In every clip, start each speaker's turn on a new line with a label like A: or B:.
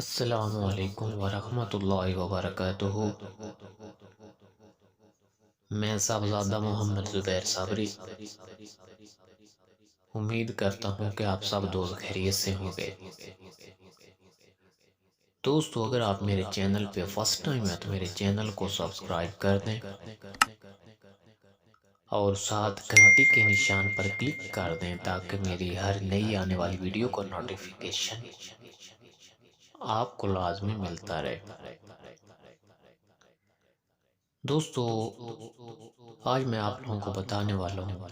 A: السلام علیکم ورحمۃ اللہ وبرکاتہ۔ میں صاحبزادہ محمد زبیر صابری امید کرتا ہوں کہ آپ سب دوست خیریت سے ہوں گے۔ دوستو، اگر آپ میرے چینل پہ فرسٹ ٹائم ہے تو میرے چینل کو سبسکرائب کر دیں اور ساتھ گھنٹی کے نشان پر کلک کر دیں تاکہ میری ہر نئی آنے والی ویڈیو کو نوٹیفیکیشن آپ کو لازمی ملتا رہے۔ دوستو، آج میں آپ لوگوں کو بتانے والا ہوں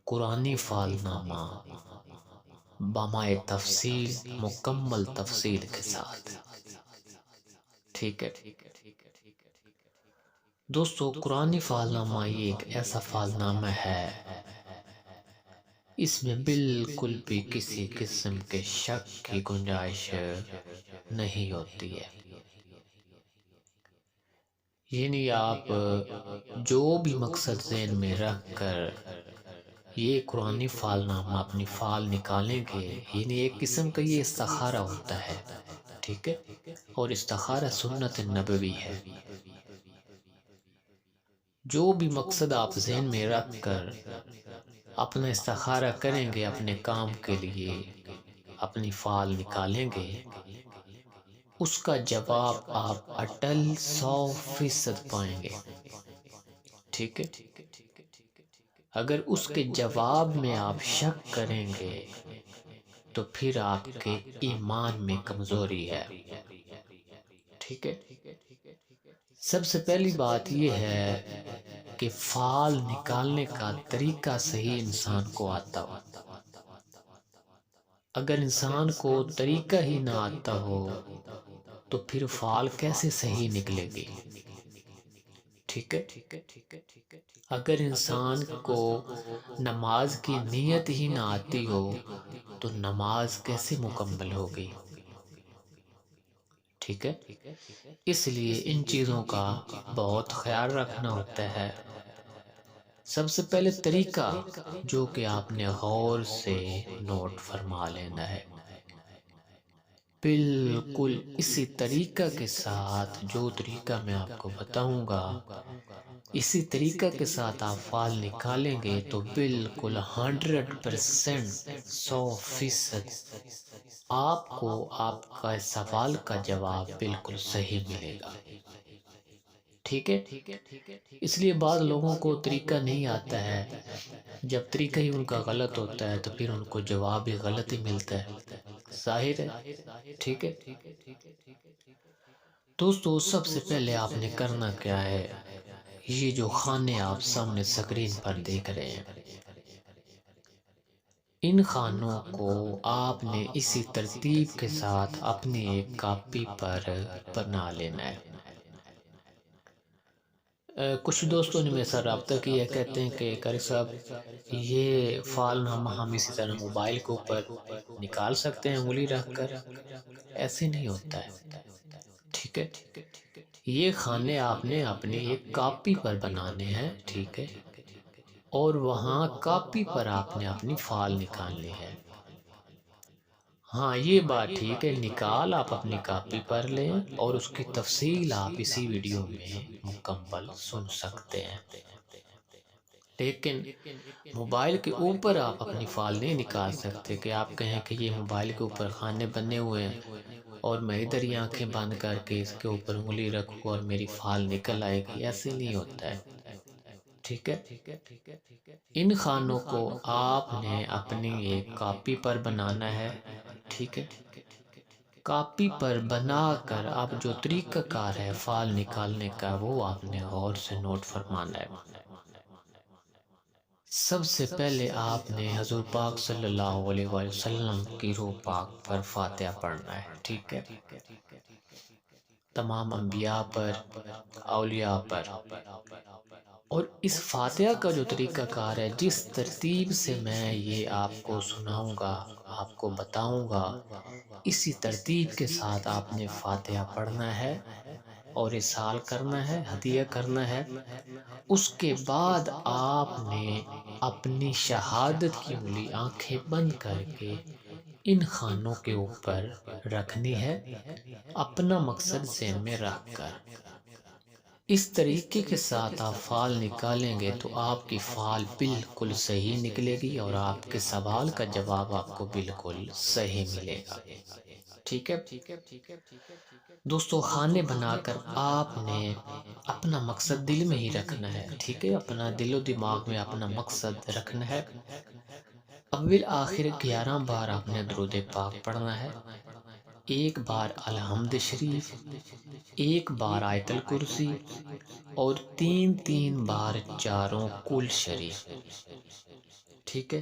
A: قرآنی فال نامہ بمائے تفصیل، مکمل تفصیل کے ساتھ۔ ٹھیک ہے دوستو، قرآنی فال نامہ یہ ایک ایسا فال نامہ ہے، اس میں بالکل بھی کسی قسم کے شک کی گنجائش نہیں ہوتی ہے۔ یعنی آپ جو بھی مقصد ذہن میں رکھ کر یہ قرآنی فال نامہ اپنی فال نکالیں گے، یعنی ایک قسم کا یہ استخارہ ہوتا ہے، ٹھیک ہے، اور استخارہ سنت نبوی ہے۔ جو بھی مقصد آپ ذہن میں رکھ کر اپنا استخارہ کریں گے، اپنے کام کے لیے اپنی فال نکالیں گے، اس کا جواب آپ اٹل 100% پائیں گے، ٹھیک ہے۔ اگر اس کے جواب میں آپ شک کریں گے تو پھر آپ کے ایمان میں کمزوری ہے، ٹھیک ہے۔ سب سے پہلی بات یہ ہے کہ فال نکالنے کا طریقہ صحیح انسان کو آتا ہو۔ اگر انسان کو طریقہ ہی نہ آتا ہو تو پھر فال کیسے صحیح نکلے گی، ٹھیک ہے۔ اگر انسان کو نماز کی نیت ہی نہ آتی ہو تو نماز کیسے مکمل ہوگی، ٹھیک ہے۔ اس لیے ان چیزوں کا بہت خیال رکھنا ہوتا ہے۔ سب سے پہلے طریقہ جو کہ آپ نے غور سے نوٹ فرما لینا ہے، بالکل اسی طریقہ کے ساتھ جو طریقہ میں آپ کو بتاؤں گا، اسی طریقہ کے ساتھ آپ فال نکالیں گے تو بالکل 100%، 100% آپ کو آپ کا سوال کا جواب بالکل صحیح ملے گا، ٹھیک ہے۔ اس لیے بعض لوگوں کو طریقہ نہیں آتا ہے، جب طریقہ ہی ان کا غلط ہوتا ہے تو پھر ان کو جواب بھی غلط ہی ملتا ہے، ظاہر ہے، ٹھیک ہے۔ دوستو، سب سے پہلے آپ نے کرنا کیا ہے، یہ جو خانے آپ سامنے سکرین پر دیکھ رہے ہیں، ان خانوں کو آپ نے اسی ترتیب کے ساتھ اپنی ایک کاپی پر بنا لینا ہے۔ کچھ دوستوں نے میرے ساتھ رابطہ کیا، کہتے ہیں کہ قاری صاحب یہ فال نامہ ہم اسی طرح موبائل کے اوپر نکال سکتے ہیں انگلی رکھ کر؟ ایسے نہیں ہوتا ہے، ٹھیک ہے۔ یہ خانے آپ نے اپنی ایک کاپی پر بنانے ہیں، ٹھیک ہے، اور وہاں کاپی پر آپ نے اپنی فال نکالنی ہے۔ ہاں، یہ بات ٹھیک ہے، نکال آپ اپنی کاپی پر لیں اور اس کی تفصیل آپ اسی ویڈیو میں مکمل سن سکتے ہیں، لیکن موبائل کے اوپر آپ اپنی فال نہیں نکال سکتے کہ آپ کہیں کہ یہ موبائل کے اوپر خانے بنے ہوئے ہیں اور میں ادھر ہی آنکھیں بند کر کے اس کے اوپر انگلی رکھوں اور میری فال نکل آئے گی، ایسے نہیں ہوتا ہے، ٹھیک ہے۔ ان خانوں کو آپ نے اپنی ایک کاپی پر بنانا ہے، ٹھیک ہے۔ کاپی پر بنا کر اب جو طریقہ کار ہے فال نکالنے کا وہ آپ نے غور سے نوٹ فرمانا ہے۔ سب سے پہلے آپ نے حضور پاک صلی اللہ علیہ وسلم کی روح پاک پر فاتحہ پڑھنا ہے، ٹھیک ہے۔ تمام انبیاء پر، اولیاء پر، اور اس فاتحہ کا جو طریقہ کار ہے، جس ترتیب سے میں یہ آپ کو سناؤں گا، آپ کو بتاؤں گا، اسی ترتیب کے ساتھ آپ نے فاتحہ پڑھنا ہے اور ارسال کرنا ہے، ہدیہ کرنا ہے۔ اس کے بعد آپ نے اپنی شہادت کی انگلی آنکھیں بند کر کے ان خانوں کے اوپر رکھنی ہے اپنا مقصد ذہن میں رکھ کر۔ اس طریقے کے ساتھ آپ فعال نکالیں گے تو آپ کی فعال بالکل صحیح نکلے گی اور آپ کے سوال کا جواب آپ کو بالکل صحیح ملے گا۔ ٹھیک ہے دوستو، خانے بنا کر آپ نے اپنا مقصد دل میں ہی رکھنا ہے۔ ٹھیک ہے، اپنا دل و دماغ میں اپنا مقصد رکھنا ہے۔ اول آخر 11 بار آپ نے درود پاک پڑھنا ہے، ایک بار الحمد شریف، ایک بار آیت الکرسی اور 3 بار چاروں کل شریف۔ ٹھیک ہے،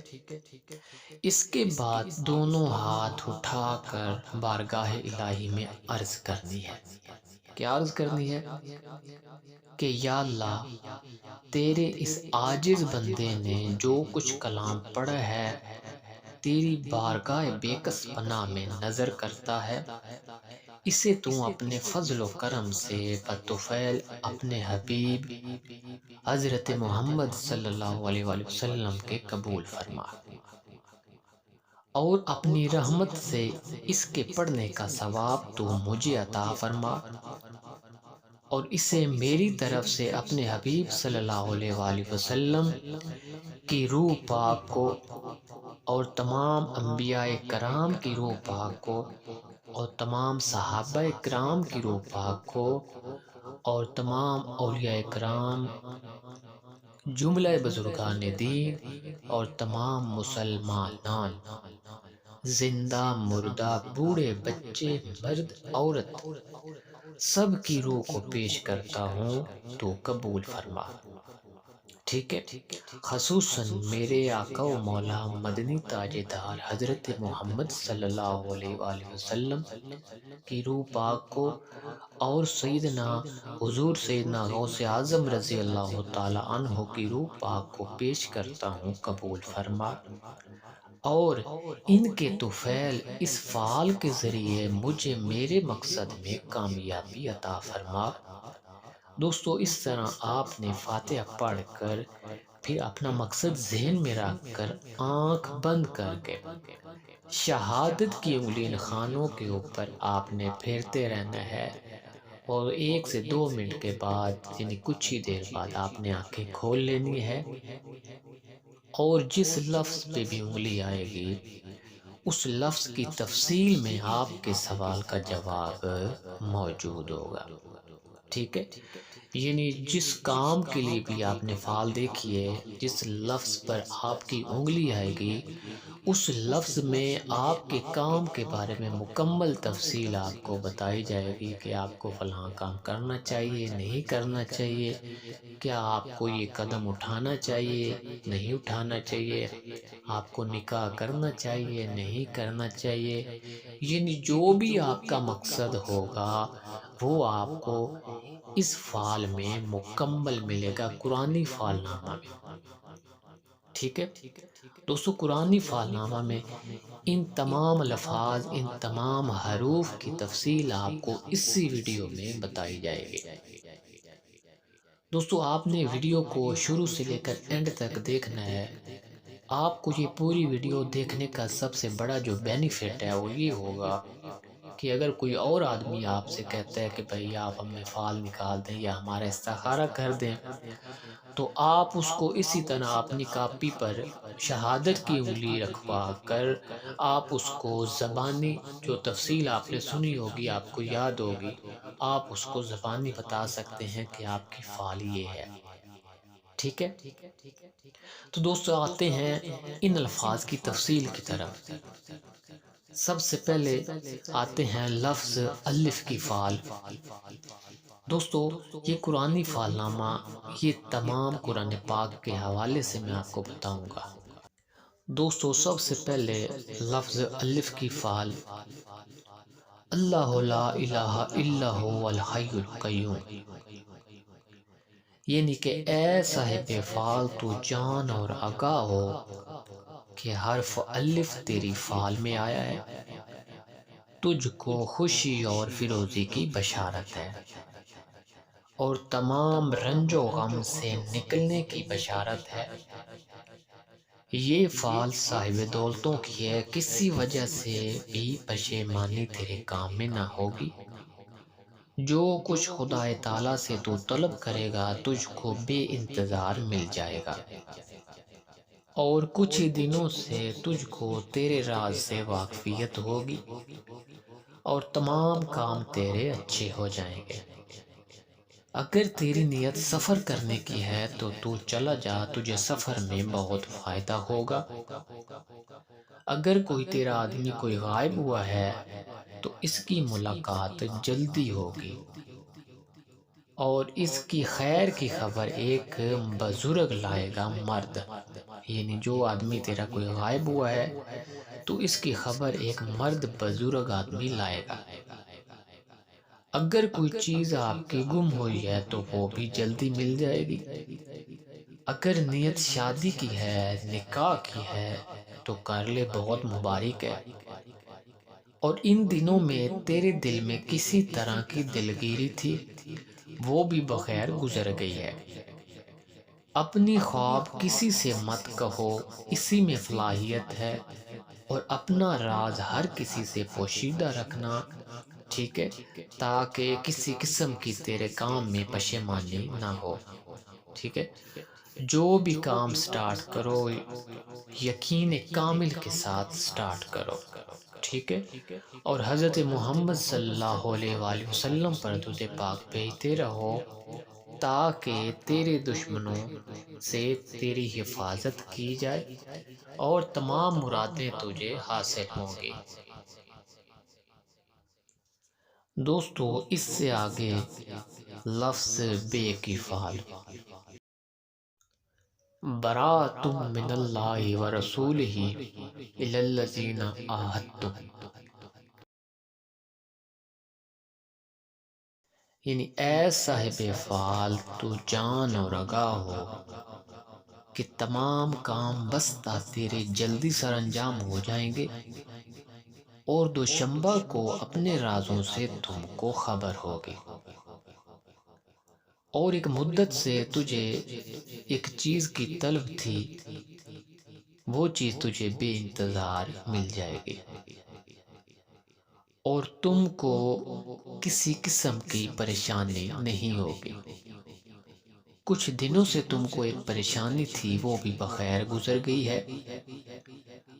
A: اس کے بعد دونوں ہاتھ اٹھا کر بارگاہ الہی میں عرض کرنی ہے۔ کیا عرض کرنی ہے؟ کہ یا اللہ، تیرے اس عاجز بندے نے جو کچھ کلام پڑھا ہے تیری بارگاہ بے کس پناہ میں نظر کرتا ہے، اسے تو اپنے فضل و کرم سے بطفیل اپنے حبیب حضرت محمد صلی اللہ علیہ وآلہ وسلم کے قبول فرما، اور اپنی رحمت سے اس کے پڑھنے کا ثواب تو مجھے عطا فرما، اور اسے میری طرف سے اپنے حبیب صلی اللہ علیہ وآلہ وسلم کی روح پاک کو اور تمام انبیاء کرام کی روح پاک کو اور تمام صحابہ کرام کی روح پاک کو اور تمام اولیاء کرام، جملہ بزرگان دین اور تمام مسلمانان، زندہ مردہ، بوڑھے بچے، مرد عورت، سب کی روح کو پیش کرتا ہوں تو قبول فرما۔ ٹھیک ہے، خصوصاً میرے آقا و مولا مدنی تاجدار حضرت محمد صلی اللہ علیہ وآلہ وسلم کی روح پاک کو اور سیدنا حضور سیدنا غوث اعظم رضی اللہ تعالی عنہ کی روح پاک کو پیش کرتا ہوں، قبول فرما، اور ان کے طفیل اس فعال کے ذریعے مجھے میرے مقصد میں کامیابی عطا فرما۔ دوستو، اس طرح آپ نے فاتحہ پڑھ کر پھر اپنا مقصد ذہن میں رکھ کر آنکھ بند کر کے شہادت کی انگلی خانوں کے اوپر آپ نے پھیرتے رہنا ہے، اور 1 سے 2 منٹ کے بعد یعنی کچھ ہی دیر بعد آپ نے آنکھیں کھول لینی ہے، اور جس لفظ پہ بھی انگلی آئے گی اس لفظ کی تفصیل میں آپ کے سوال کا جواب موجود ہوگا۔ ٹھیک ہے، یعنی جس کام کے لیے بھی آپ نے فعال دیکھیے، جس لفظ پر آپ کی انگلی آئے گی اس لفظ میں آپ کے کام کے بارے میں مکمل تفصیل آپ کو بتائی جائے گی کہ آپ کو فلاں کام کرنا چاہیے، نہیں کرنا چاہیے، کیا آپ کو یہ قدم اٹھانا چاہیے، نہیں اٹھانا چاہیے، آپ کو نکاح کرنا چاہیے، نہیں کرنا چاہیے، یعنی جو بھی آپ کا مقصد ہوگا وہ آپ کو اس فعال میں مکمل ملے گا، قرآنی فعال نامہ میں۔ ٹھیک ہے دوستو، قرآنی فعال نامہ میں ان تمام الفاظ، ان تمام حروف کی تفصیل آپ کو اسی ویڈیو میں بتائی جائے گی۔ دوستو، آپ نے ویڈیو کو شروع سے لے کر اینڈ تک دیکھنا ہے۔ آپ کو یہ پوری ویڈیو دیکھنے کا سب سے بڑا جو بینیفٹ ہے وہ یہ ہوگا کہ اگر کوئی اور آدمی آپ سے کہتا ہے کہ بھئی آپ ہمیں فعال نکال دیں یا ہمارا استخارہ کر دیں، تو آپ اس کو اسی طرح اپنی کاپی پر شہادت کی انگلی رکھوا کر آپ اس کو زبانی جو تفصیل آپ نے سنی ہوگی، آپ کو یاد ہوگی، آپ اس کو زبانی بتا سکتے ہیں کہ آپ کی فعال یہ ہے۔ ٹھیک ہے، تو دوستو آتے ہیں ان الفاظ کی تفصیل کی طرف۔ سب سے پہلے آتے ہیں لفظ الف کی فعال۔ دوستو، یہ قرآنی فعال نامہ یہ تمام قرآن پاک کے حوالے سے میں آپ کو بتاؤں گا۔ دوستو، سب سے پہلے لفظ الف کی فعال، اللہ لا الہ الا هو الحی القیوم، یعنی کہ اے صاحب فعال تو جان اور آگاہ ہو کہ حرف الف تیری فعال میں آیا ہے، تجھ کو خوشی اور فیروزی کی بشارت ہے، اور تمام رنج و غم سے نکلنے کی بشارت ہے، یہ فعل صاحب دولتوں کی ہے، کسی وجہ سے بھی پشیمانی تیرے کام میں نہ ہوگی۔ جو کچھ خدا تعالیٰ سے تو طلب کرے گا تجھ کو بے انتظار مل جائے گا، اور کچھ ہی دنوں سے تجھ کو تیرے راز سے واقفیت ہوگی اور تمام کام تیرے اچھے ہو جائیں گے۔ اگر تیری نیت سفر کرنے کی ہے تو چلا جا، تجھے سفر میں بہت فائدہ ہوگا۔ اگر کوئی تیرا آدمی کوئی غائب ہوا ہے تو اس کی ملاقات جلدی ہوگی، اور اس کی خیر کی خبر ایک بزرگ لائے گا مرد، یعنی جو آدمی تیرا کوئی غائب ہوا ہے تو اس کی خبر ایک مرد بزرگ آدمی لائے گا۔ اگر کوئی چیز آپ کی گم ہوئی ہے تو وہ بھی جلدی مل جائے گی۔ اگر نیت شادی کی ہے، نکاح کی ہے تو کر لے، بہت مبارک ہے۔ اور ان دنوں میں تیرے دل میں کسی طرح کی دلگیری تھی، وہ بھی بخیر گزر گئی ہے۔ اپنی خواب کسی سے مت کہو، اسی میں فلاحیت ہے، اور اپنا راز ہر کسی سے پوشیدہ رکھنا، ٹھیک ہے، تاکہ کسی قسم کی تیرے کام میں پشیمانی نہ ہو، ٹھیک ہے۔ جو بھی کام سٹارٹ کرو یقین کامل کے ساتھ سٹارٹ کرو، ٹھیک ہے، اور حضرت محمد صلی اللہ علیہ وآلہ وسلم پر درود پاک بھیجتے رہو تاکہ تیرے دشمنوں سے تیری حفاظت کی جائے اور تمام مرادیں تجھے حاصل ہوں گی۔ دوستو، اس سے آگے لفظ بے کی فعل، براءۃ من اللہ ورسولہ الی الذین عاہدتم، یعنی اے صاحب فعال تو جان اور آگاہ ہو کہ تمام کام بستہ تیرے جلدی سر انجام ہو جائیں گے، اور دوشنبہ کو اپنے رازوں سے تم کو خبر ہوگی، اور ایک مدت سے تجھے ایک چیز کی طلب تھی، وہ چیز تجھے بے انتظار مل جائے گی، اور تم کو کسی قسم کی پریشانی نہیں ہوگی۔ کچھ دنوں سے تم کو ایک پریشانی تھی، وہ بھی بخیر گزر گئی ہے۔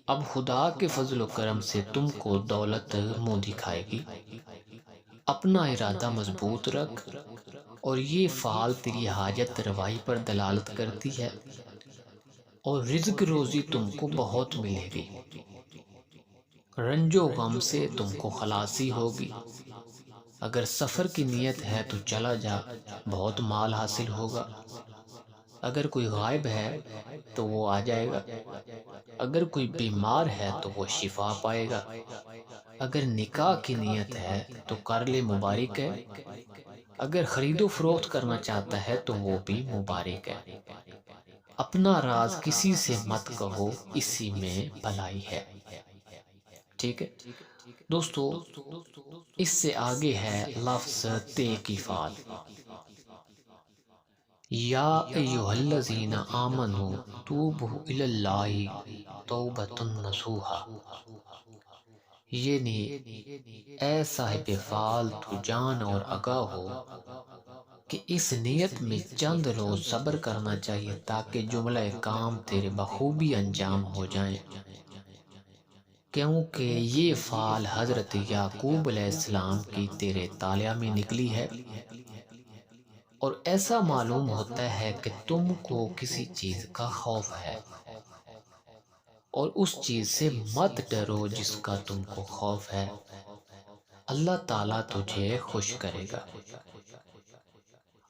A: اب خدا کے فضل و کرم سے تم کو دولت منہ دکھائے گی۔ اپنا ارادہ مضبوط رکھ، اور یہ فعل تیری حاجت روائی پر دلالت کرتی ہے، اور رزق روزی تم کو بہت ملے گی۔ رنج و غم سے تم کو خلاصی ہوگی۔ اگر سفر کی نیت ہے تو چلا جا، بہت مال حاصل ہوگا۔ اگر کوئی غائب ہے تو وہ آ جائے گا۔ اگر کوئی بیمار ہے تو وہ شفا پائے گا۔ اگر نکاح کی نیت ہے تو کر لے، مبارک ہے۔ اگر خرید و فروخت کرنا چاہتا ہے تو وہ بھی مبارک ہے۔ اپنا راز کسی سے مت کہو، اسی میں بھلائی ہے، ٹھیک ہے دوستو۔ اس سے آگے ہے لفظ تے کی فعل، یا ایھا الذین آمنوا توبوا الی اللہ توبۃ نصوحا، یعنی اے صاحب فعال تو جان اور آگاہ ہو کہ اس نیت میں چند روز صبر کرنا چاہیے تاکہ جملہ کام تیرے بخوبی انجام ہو جائیں، کیونکہ یہ فعل حضرت یعقوب علیہ السلام کی تیرے طالع میں نکلی ہے، اور ایسا معلوم ہوتا ہے کہ تم کو کسی چیز کا خوف ہے، اور اس چیز سے مت ڈرو جس کا تم کو خوف ہے، اللہ تعالیٰ تجھے خوش کرے گا۔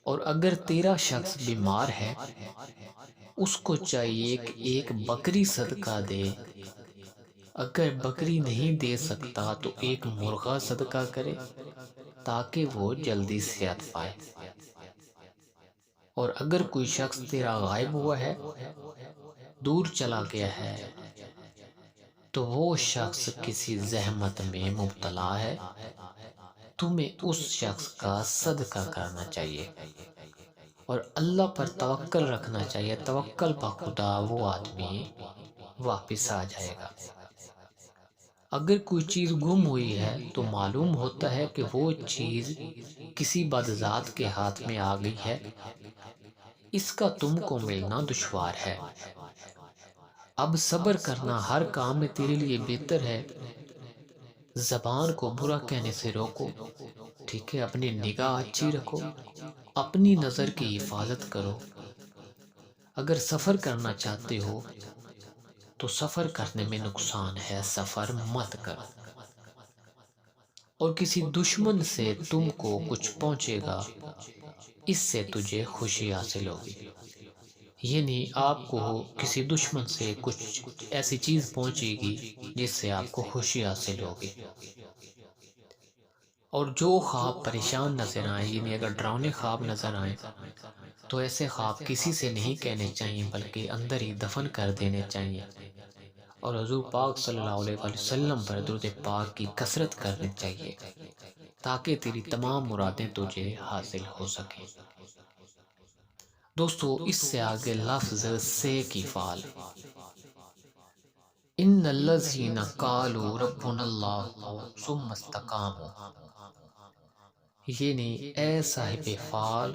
A: اور اگر تیرا شخص بیمار ہے، اس کو چاہیے کہ ایک بکری صدقہ دے، اگر بکری نہیں دے سکتا تو ایک مرغا صدقہ کرے تاکہ وہ جلدی صحت پائے۔ اور اگر کوئی شخص تیرا غائب ہوا ہے، دور چلا گیا ہے، تو وہ شخص کسی زحمت میں مبتلا ہے، تمہیں اس شخص کا صدقہ کرنا چاہیے، اور اللہ پر توکل رکھنا چاہیے۔ توکل بخدا وہ آدمی واپس آ جائے گا۔ اگر کوئی چیز گم ہوئی ہے تو معلوم ہوتا ہے کہ وہ چیز کسی بدذات کے ہاتھ میں آ گئی ہے، اس کا تم کو ملنا دشوار ہے۔ اب صبر کرنا ہر کام میں تیرے لیے بہتر ہے۔ زبان کو برا کہنے سے روکو، ٹھیک ہے؟ اپنی نگاہ اچھی رکھو، اپنی نظر کی حفاظت کرو۔ اگر سفر کرنا چاہتے ہو تو سفر کرنے میں نقصان ہے، سفر مت کرو۔ اور کسی دشمن سے تم کو کچھ پہنچے گا، اس سے تجھے خوشی حاصل ہوگی۔ یعنی آپ کو کسی دشمن سے کچھ ایسی چیز پہنچے گی جس سے آپ کو خوشی حاصل ہوگی۔ اور جو خواب پریشان نظر آئیں، یعنی اگر ڈراؤنے خواب نظر آئیں تو ایسے خواب کسی سے نہیں کہنے چاہیے، بلکہ اندر ہی دفن کر دینے چاہیے۔ اور حضور پاک صلی اللہ علیہ وسلم پر درود پاک کی کثرت کرنی چاہیے تاکہ تیری تمام مرادیں تجھے حاصل ہو سکیں۔ دوستو اس سے آگے لفظ سے کی فعل، ان الذین قالوا ربنا اللہ ثم استقاموا، یعنی اے صاحب فعل،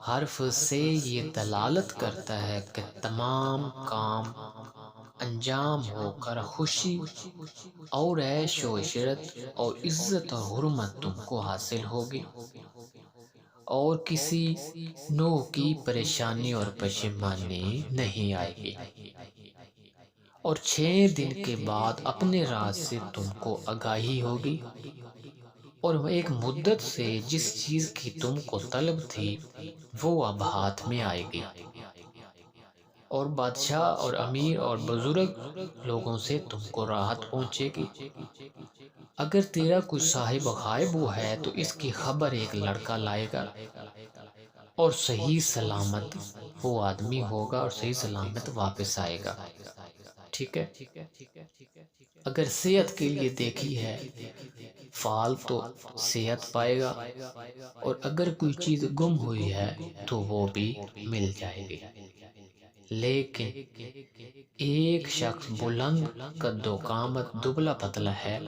A: حرف سے یہ دلالت کرتا ہے کہ تمام کام انجام ہو کر خوشی اور عیش و عشرت اور عزت اور حرمت تم کو حاصل ہوگی، اور کسی نوع کی پریشانی اور پشیمانی نہیں آئے گی۔ اور 6 دن کے بعد اپنے راز سے تم کو آگاہی ہوگی، اور ایک مدت سے جس چیز کی تم کو طلب تھی وہ اب ہاتھ میں آئے گی، اور بادشاہ اور امیر اور بزرگ لوگوں سے تم کو راحت پہنچے گی۔ اگر تیرا کوئی صاحب غائب ہے تو اس کی خبر ایک لڑکا لائے گا، اور صحیح سلامت وہ آدمی ہوگا اور صحیح سلامت واپس آئے گا، ٹھیک ہے؟ اگر صحت کے لیے دیکھی ہے فعال تو صحت پائے گا، اور اگر کوئی چیز گم ہوئی ہے تو وہ بھی مل جائے گی۔ لیکن ایک شخص بلند قد و قامت دبلا پتلا ہے،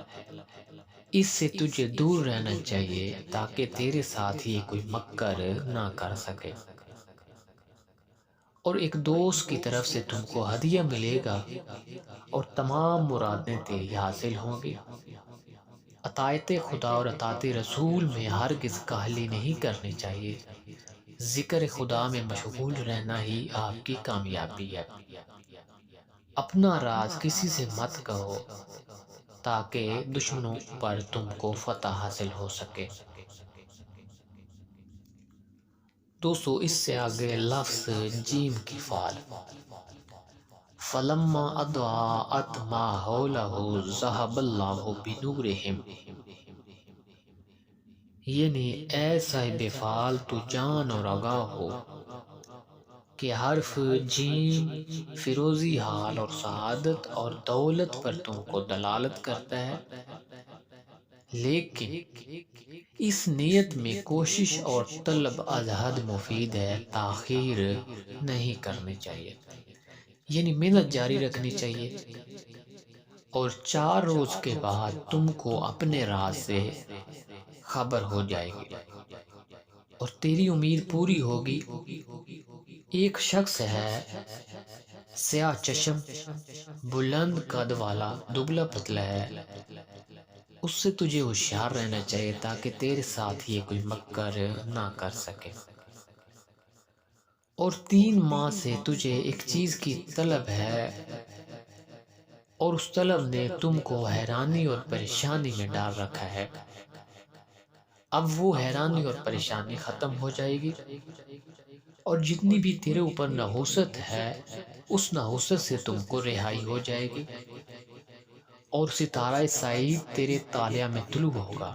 A: اس سے تجھے دور رہنا چاہیے تاکہ تیرے ساتھ یہ کوئی مکر نہ کر سکے۔ اور ایک دوست کی طرف سے تم کو ہدیہ ملے گا اور تمام مرادیں تیری حاصل ہوں گی۔ اطاعت خدا اور اطاعت رسول میں ہرگز کاہلی نہیں کرنی چاہیے۔ ذکر خدا میں مشغول رہنا ہی آپ کی کامیابی ہے۔ اپنا راز کسی سے مت کہو تاکہ دشمنوں پر تم کو فتح حاصل ہو سکے۔ دوستو اس سے آگے لفظ جیم کی فعل، فَلَمَّا أَضَاءَتْ مَا حَوْلَهُ ذَهَبَ اللَّهُ بِنُورِهِمْ، یعنی اے صاحب فعل تو جان اور آگاہ ہو کہ حرف جیم فیروزی حال اور سعادت اور دولت پر تم کو دلالت کرتا ہے، لیکن اس نیت میں کوشش اور طلب از حد مفید ہے، تاخیر نہیں کرنی چاہیے، یعنی محنت جاری رکھنی چاہیے۔ اور 4 روز کے بعد تم کو اپنے راز سے خبر ہو جائے گی اور تیری امید پوری ہوگی۔ ایک شخص ہے سیاہ چشم، بلند قد والا، دبلا پتلا ہے، اس سے تجھے ہوشیار رہنا چاہیے تاکہ تیرے ساتھ یہ کوئی مکر نہ کر سکے۔ اور 3 ماہ سے تجھے ایک چیز کی طلب ہے، اور اس طلب نے تم کو حیرانی اور پریشانی میں ڈال رکھا ہے۔ اب وہ حیرانی اور پریشانی ختم ہو جائے گی، اور جتنی بھی تیرے اوپر نحوست ہے اس نحوست سے تم کو رہائی ہو جائے گی، اور ستارہ سعید تیرے طالع میں طلوع ہوگا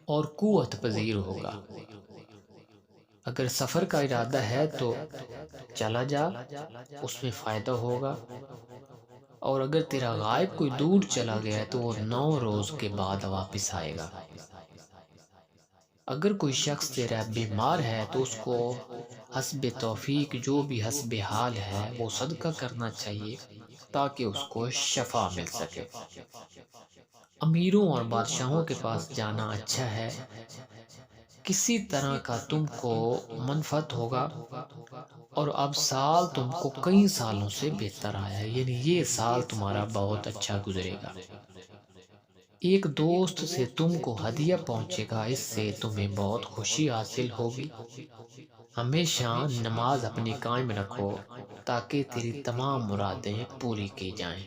A: اور قوت پذیر ہوگا۔ اگر سفر کا ارادہ ہے تو چلا جا، اس میں فائدہ ہوگا، اور اگر تیرا غائب کوئی دور چلا گیا ہے تو وہ 9 روز کے بعد واپس آئے گا۔ اگر کوئی شخص تیرا بیمار ہے تو اس کو حسب توفیق جو بھی حسب حال ہے وہ صدقہ کرنا چاہیے تاکہ اس کو شفا مل سکے۔ امیروں اور بادشاہوں کے پاس جانا اچھا ہے، کسی طرح کا تم کو منفعت ہوگا، اور اب سال تم کو کئی سالوں سے بہتر آیا ہے، یعنی یہ سال تمہارا بہت اچھا گزرے گا۔ ایک دوست سے تم کو ہدیہ پہنچے گا، اس سے تمہیں بہت خوشی حاصل ہوگی۔ ہمیشہ نماز اپنی قائم رکھو تاکہ تیری تمام مرادیں پوری کی جائیں۔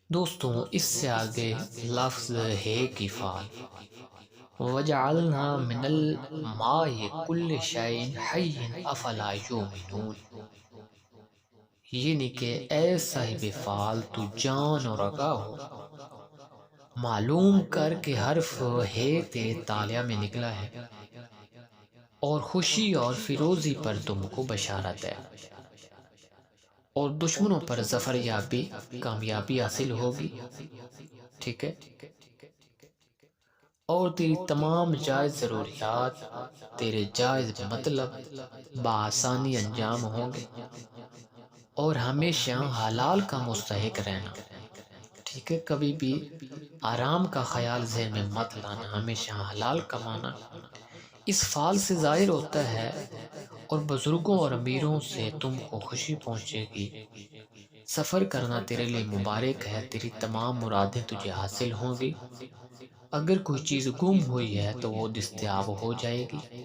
A: دوستوں، اس سے آگے لفظ ہے کی فعل، وَجَعَلْنَا مِنَ الْمَاءِ كُلِّ شَيْءٍ حَيٍّ أَفَلَا يُؤْمِنُونَ، یعنی کہ اے صاحب فعل تو جان اور آگاہ ہو، معلوم کر کہ حرف ہے تیرے تالیہ میں نکلا ہے، اور خوشی اور فیروزی پر تم کو بشارت ہے، اور دشمنوں پر ظفر یابی کامیابی حاصل ہوگی، ٹھیک ہے، اور تیری تمام جائز ضروریات، تیرے جائز مطلب بآسانی انجام ہوں گے، اور ہمیشہ حلال کا مستحق رہنا، ٹھیک ہے، کبھی بھی آرام کا خیال ذہن میں مت لانا، ہمیشہ حلال کمانا۔ اس فعل سے ظاہر ہوتا ہے اور بزرگوں اور امیروں سے تم کو خوشی پہنچے گی، سفر کرنا تیرے لیے مبارک ہے، تیری تمام مرادیں تجھے حاصل ہوں گی، اگر کوئی چیز گم ہوئی ہے تو وہ دستیاب ہو جائے گی،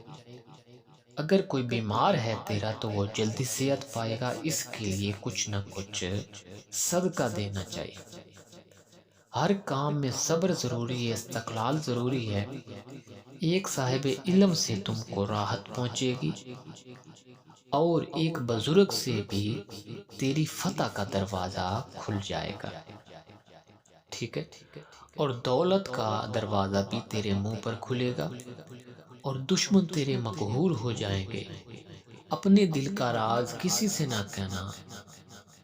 A: اگر کوئی بیمار ہے تیرا تو وہ جلدی صحت پائے گا، اس کے لیے کچھ نہ کچھ صدقہ دینا چاہیے۔ ہر کام میں صبر ضروری ہے، استقلال ضروری ہے۔ ایک صاحب علم سے تم کو راحت پہنچے گی، اور ایک بزرگ سے بھی تیری فتح کا دروازہ کھل جائے گا، ٹھیک ہے، اور دولت کا دروازہ بھی تیرے منہ پر کھلے گا، اور دشمن تیرے مقہور ہو جائیں گے۔ اپنے دل کا راز کسی سے نہ کہنا،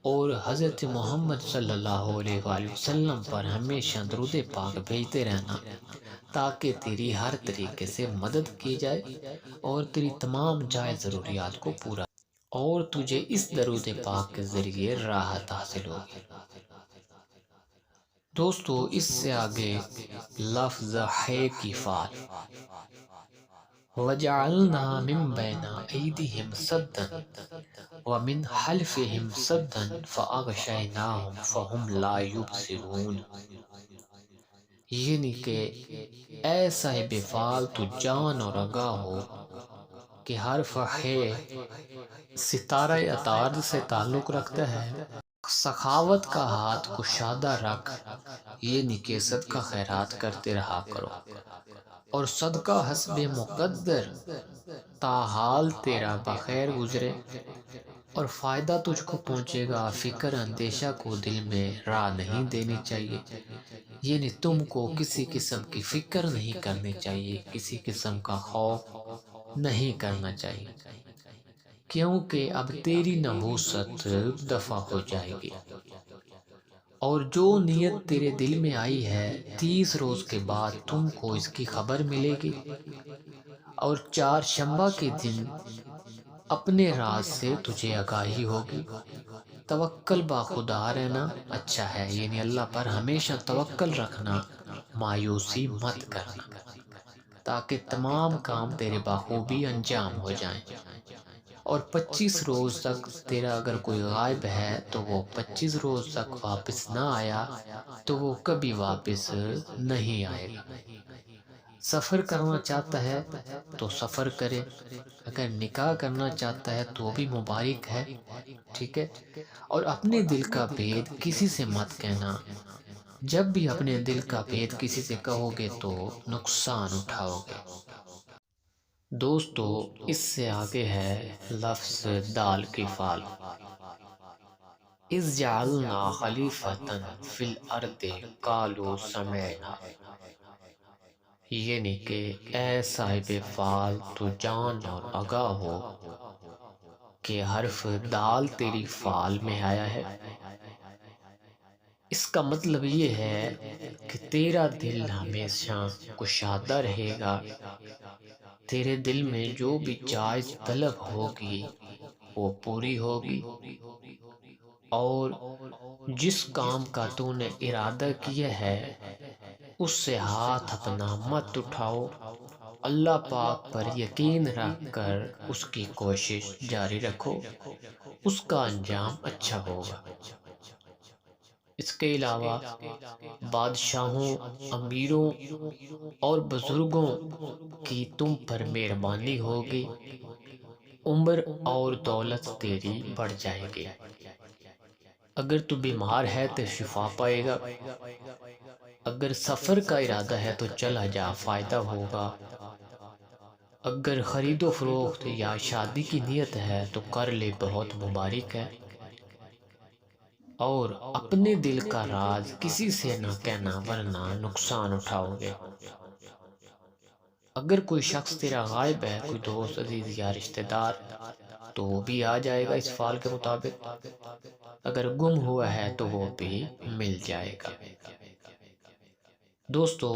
A: اور حضرت محمد صلی اللہ علیہ وآلہ وسلم پر ہمیشہ درود پاک بھیجتے رہنا تاکہ تیری ہر طریقے سے مدد کی جائے اور تیری تمام جائز ضروریات کو پورا، اور تجھے اس درود پاک کے ذریعے راحت حاصل ہوگی۔ دوستو، اس سے آگے لفظ ہے کی فعل، وَجَعَلْنَا مِن بَيْنَ أَيْدِيهِمْ سَدًّا وَمِنْ خَلْفِهِمْ سَدًّا فَأَغْشَيْنَاهُمْ فَهُمْ لَا يُبْصِرُونَ، یعنی کہ اے صاحب فعل تو جان اور آگاہ ہو کہ حرف ہے ستارہ عطارد سے تعلق رکھتا ہے۔ سخاوت کا ہاتھ کشادہ رکھ، یعنی کہ صدقہ خیرات کرتے رہا کرو، اور صدقہ حسب مقدر تاحال تیرا بخیر گزرے، اور فائدہ تجھ کو پہنچے گا، فکر اندیشہ کو دل میں راہ نہیں دینی چاہیے، یعنی تم کو کسی قسم کی فکر نہیں کرنی چاہیے، کسی قسم کا خوف نہیں کرنا چاہیے، کیونکہ اب تیری نحوست دفع ہو جائے گی، اور جو نیت تیرے دل میں آئی ہے 30 روز کے بعد تم کو اس کی خبر ملے گی، اور چہارشنبہ کے دن اپنے راز سے تجھے آگاہی ہوگی۔ توکل با خدا رہنا اچھا ہے، یعنی اللہ پر ہمیشہ توکل رکھنا، مایوسی مت کرنا، تاکہ تمام کام تیرے بخوبی انجام ہو جائیں، اور 25 روز تک تیرا اگر کوئی غائب ہے تو وہ 25 روز تک واپس نہ آیا تو وہ کبھی واپس نہیں آئے گا۔ سفر کرنا چاہتا ہے تو سفر کرے، اگر نکاح کرنا چاہتا ہے تو بھی مبارک ہے، ٹھیک ہے، اور اپنے دل کا بھید کسی سے مت کہنا، جب بھی اپنے دل کا بھید کسی سے کہو گے تو نقصان اٹھاؤ گے۔ دوستو، اس سے آگے ہے لفظ دال کی فعل، اِذْ جَعَلْنَا خَلِیفَةً فِی الْأَرْضِ قَالُوا سَمِعْنَا، یعنی کہ اے صاحب فعل تو جان اور آگاہ ہو کہ حرف دال تیری فعل میں آیا ہے، اس کا مطلب یہ ہے کہ تیرا دل ہمیشہ کشادہ رہے گا، تیرے دل میں جو بھی جائز طلب ہوگی وہ پوری ہوگی، اور جس کام کا تو نے ارادہ کیا ہے اس سے ہاتھ اپنا مت اٹھاؤ، اللہ پاک پر یقین رکھ کر اس کی کوشش جاری رکھو، اس کا انجام اچھا ہوگا۔ اس کے علاوہ بادشاہوں، امیروں اور بزرگوں کی تم پر مہربانی ہوگی، عمر اور دولت تیری بڑھ جائے گی۔ اگر تو بیمار ہے تو شفا پائے گا، اگر سفر کا ارادہ ہے تو چلا جا، فائدہ ہوگا، اگر خرید و فروخت یا شادی کی نیت ہے تو کر لے، بہت مبارک ہے، اور اپنے دل کا راز کسی سے نہ کہنا ورنہ نقصان اٹھاؤ گے۔ اگر کوئی شخص تیرا غائب ہے، کوئی دوست عزیز یا رشتہ دار، تو وہ بھی آ جائے گا اس فعل کے مطابق، اگر گم ہوا ہے تو وہ بھی مل جائے گا۔ دوستو،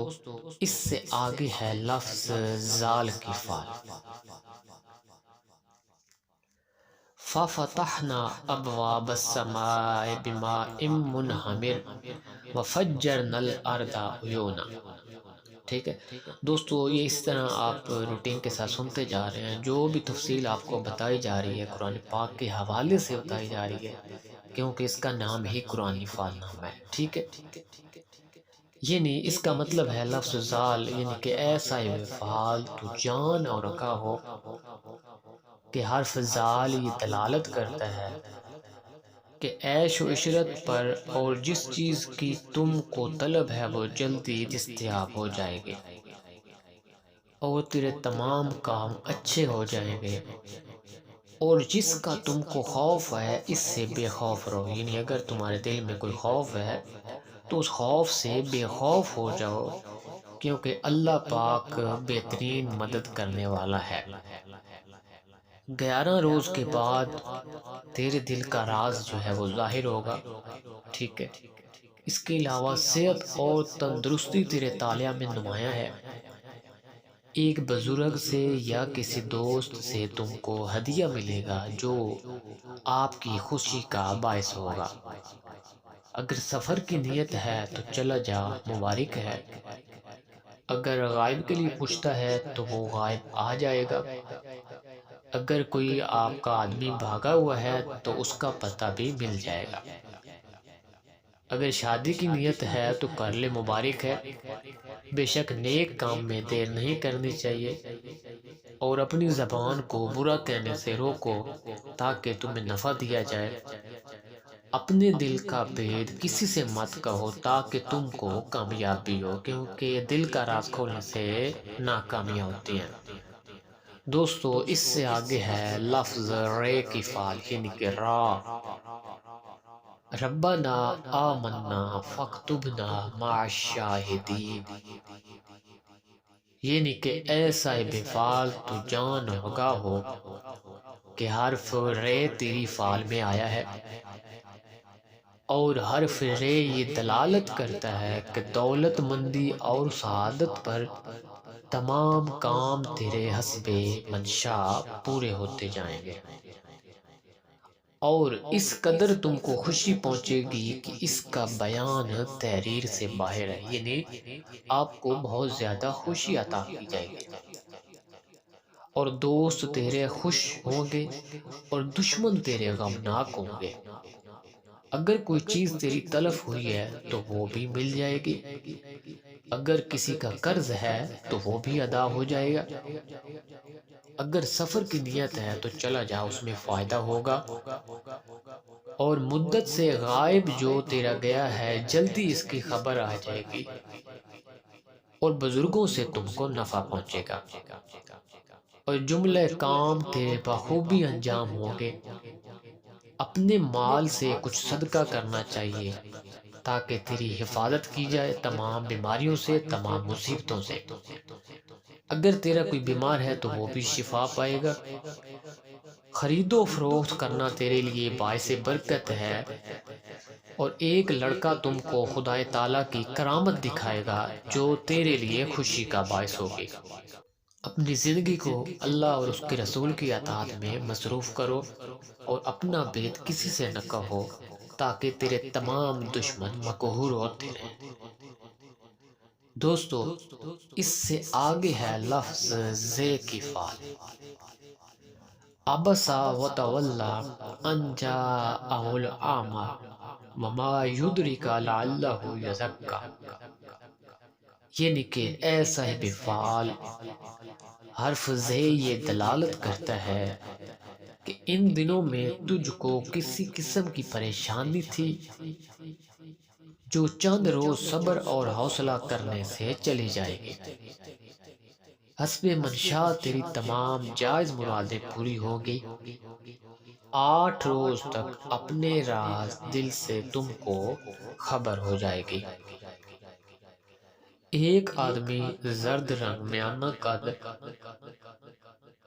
A: اس سے آگے ہے لفظ زال کی فعل۔ فَفَتَحْنَا أَبْوَابَ السَّمَاءِ بِمَاءٍ مُنْهَمِرٍ وَفَجَّرْنَا الْأَرْضَ عُيُونًا۔ ٹھیک ہے دوستو، یہ اس طرح آپ روٹین کے ساتھ سنتے جا رہے ہیں، جو بھی تفصیل آپ کو بتائی جا رہی ہے قرآن پاک کے حوالے سے بتائی جا رہی ہے، کیونکہ اس کا نام ہی قرآن فعل نام ہے۔ ٹھیک ہے، یعنی اس کا مطلب ہے لفظ زال، یعنی کہ ایسا فعال تو جان اور رکھا ہو، کہ حرف زال یہ دلالت کرتا ہے کہ عیش و عشرت پر، اور جس چیز کی تم کو طلب ہے وہ جلدی دستیاب ہو جائے گی، اور تیرے تمام کام اچھے ہو جائیں گے، اور جس کا تم کو خوف ہے اس سے بے خوف رہو، یعنی اگر تمہارے دل میں کوئی خوف ہے تو اس خوف سے بے خوف ہو جاؤ، کیونکہ اللہ پاک بہترین مدد کرنے والا ہے۔ 11 روز کے بعد تیرے دل کا راز جو ہے وہ ظاہر ہوگا۔ ٹھیک ہے، اس کے علاوہ صحت اور تندرستی تیرے طالعہ میں نمایاں ہے۔ ایک بزرگ سے یا کسی دوست سے تم کو ہدیہ ملے گا جو آپ کی خوشی کا باعث ہوگا۔ اگر سفر کی نیت ہے تو چلا جا، مبارک ہے، اگر غائب کے لیے پوچھتا ہے تو وہ غائب آ جائے گا، اگر کوئی آپ کا آدمی بھاگا ہوا ہے تو اس کا پتہ بھی مل جائے گا، اگر شادی کی نیت ہے تو کر لے، مبارک ہے، بے شک نیک کام میں دیر نہیں کرنی چاہیے، اور اپنی زبان کو برا کہنے سے روکو تاکہ تمہیں نفع دیا جائے، اپنے دل کا بھید کسی سے مت کہو تاکہ تم کو کامیابی ہو، کیونکہ دل کا راز کھولنے سے ناکامیاں ہوتی ہیں۔ دوستو، اس سے آگے ہے لفظ رے کی فعل، یعنی کہ را۔ ربنا آمنا فاکتبنا مع الشاہدین، یعنی کہ ایسا بے فعال تو جان ہوگا ہو کہ حرف رے تیری فعل میں آیا ہے، اور حرف رے یہ دلالت کرتا ہے کہ دولت مندی اور سعادت پر تمام کام تیرے حسب منشا پورے ہوتے جائیں گے، اور اس قدر تم کو خوشی پہنچے گی کہ اس کا بیان تحریر سے باہر ہے، یعنی آپ کو بہت زیادہ خوشی عطا کی جائے گی، اور دوست تیرے خوش ہوں گے اور دشمن تیرے غمناک ہوں گے، اگر کوئی چیز تیری تلف ہوئی ہے تو وہ بھی مل جائے گی، اگر کسی کا قرض ہے تو وہ بھی ادا ہو جائے گا، اگر سفر کی نیت ہے تو چلا جا، اس میں فائدہ ہوگا، اور مدت سے غائب جو تیرا گیا ہے جلدی اس کی خبر آ جائے گی، اور بزرگوں سے تم کو نفع پہنچے گا، اور جملہ کام تیرے بخوبی انجام ہوں گے۔ اپنے مال سے کچھ صدقہ کرنا چاہیے تاکہ تیری حفاظت کی جائے تمام بیماریوں سے، تمام مصیبتوں سے، اگر تیرا کوئی بیمار ہے تو وہ بھی شفا پائے گا، خرید و فروخت کرنا تیرے لیے باعث برکت ہے، اور ایک لڑکا تم کو خدائے تعالیٰ کی کرامت دکھائے گا جو تیرے لیے خوشی کا باعث ہوگی۔ اپنی زندگی کو اللہ اور اس کے رسول کی اطاعت میں مصروف کرو اور اپنا بیت کسی سے نہ کہو تاکہ تیرے تمام دشمن مقہور ہوتے رہیں۔ دوستو، اس سے آگے ہے لفظ زے کی فعل۔ ابسا وتولا ان جاءہ الاعمی وما یدرک لعلہ یزکا، یعنی کہ اے صاحب فعال، حرف زے یہ دلالت کرتا ہے کہ ان دنوں میں تجھ کو کسی قسم کی پریشانی تھی جو چند روز صبر اور حوصلہ کرنے سے چلی جائے گی۔ حسب منشا تیری تمام جائز مرادیں پوری ہوگی۔ 8 روز تک اپنے راز دل سے تم کو خبر ہو جائے گی۔ ایک آدمی زرد رنگ میانہ قد،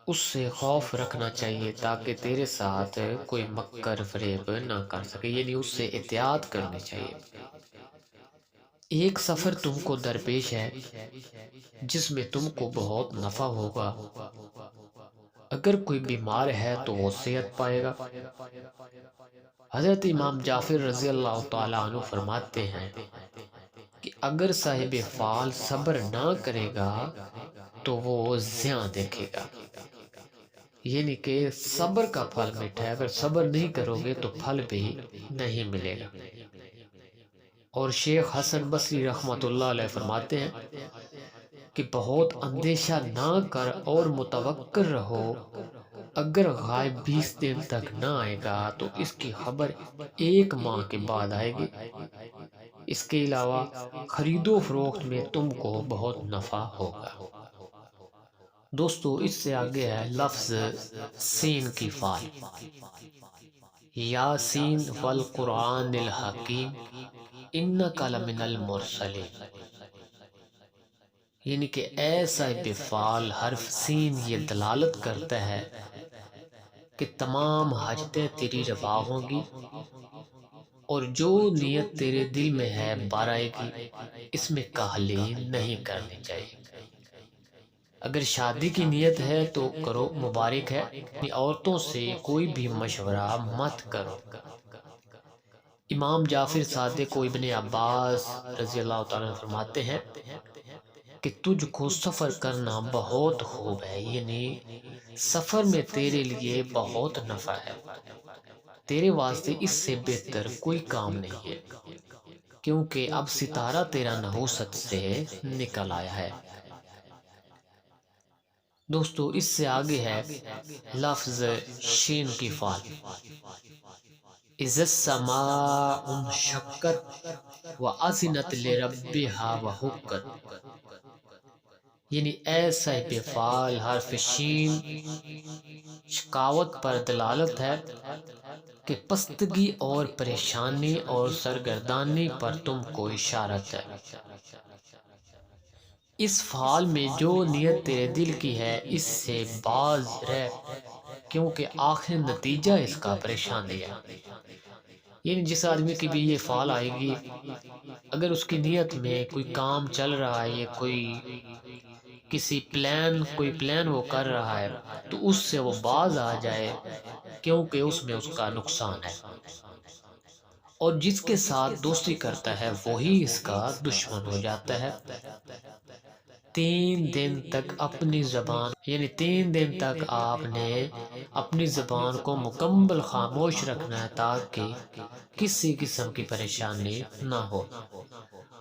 A: اس سے خوف رکھنا چاہیے تاکہ تیرے ساتھ کوئی مکر فریب نہ کر سکے، یعنی اس سے احتیاط کرنی چاہیے۔ ایک سفر تم کو درپیش ہے جس میں تم کو بہت نفع ہوگا۔ اگر کوئی بیمار ہے تو وہ صحت پائے گا۔ حضرت امام جعفر رضی اللہ تعالیٰ عنہ فرماتے ہیں کہ اگر صاحب فعال صبر نہ کرے گا تو وہ زیاں دیکھے گا، یعنی کہ صبر کا پھل میٹھا ہے، اگر صبر نہیں کرو گے تو پھل بھی نہیں ملے گا۔ اور شیخ حسن بصری رحمۃ اللہ علیہ فرماتے ہیں کہ بہت اندیشہ نہ کر اور متوکل رہو، اگر غائب 20 دن تک نہ آئے گا تو اس کی خبر 1 ماہ کے بعد آئے گی۔ اس کے علاوہ خرید و فروخت میں تم کو بہت نفع ہوگا۔ دوستو، اس سے آگے ہے لفظ سین کی فعل۔ یاسین والقرآن الحکیم انک لمن المرسلین، یعنی کہ اے صاحب فعال، حرف سین یہ دلالت کرتا ہے کہ تمام حاجتیں تیری روا ہوں گی اور جو نیت تیرے دل میں ہے بار آئے گی، اس میں کاہلی نہیں کرنی چاہیے۔ اگر شادی کی نیت ہے تو کرو، مبارک ہے۔ عورتوں سے کوئی بھی مشورہ مت کرو۔ امام جعفر صادق و ابن عباس رضی اللہ تعالیٰ عنہ فرماتے ہیں کہ تجھ کو سفر کرنا بہت خوب ہے، یعنی سفر میں تیرے لیے بہت نفع ہے، تیرے واسطے اس سے بہتر کوئی کام نہیں ہے، کیونکہ اب ستارہ تیرا نحوست سے نکل آیا ہے۔ دوستو، اس سے آگے ہے لفظ شین کی فعل۔ اذا السماء انشقت واذنت لربها وحقت، یعنی اے صاحب فعال، حرف شین شقاوت پر دلالت ہے کہ پستگی اور پریشانی اور سرگردانی پر تم کو اشارت ہے۔ اس فعال میں جو نیت تیرے دل کی ہے اس سے باز رہ، کیونکہ آخر نتیجہ اس کا پریشانی ہے۔ یعنی جس آدمی کی بھی یہ فعال آئے گی، اگر اس کی نیت میں کوئی کام چل رہا ہے یا کوئی پلان وہ کر رہا ہے تو اس سے وہ باز آ جائے، کیونکہ اس میں اس کا نقصان ہے، اور جس کے ساتھ دوستی کرتا ہے وہی اس کا دشمن ہو جاتا ہے۔ 3 دن تک اپنی زبان، یعنی 3 دن تک آپ نے اپنی زبان کو مکمل خاموش رکھنا ہے تاکہ کسی قسم کی پریشانی نہ ہو،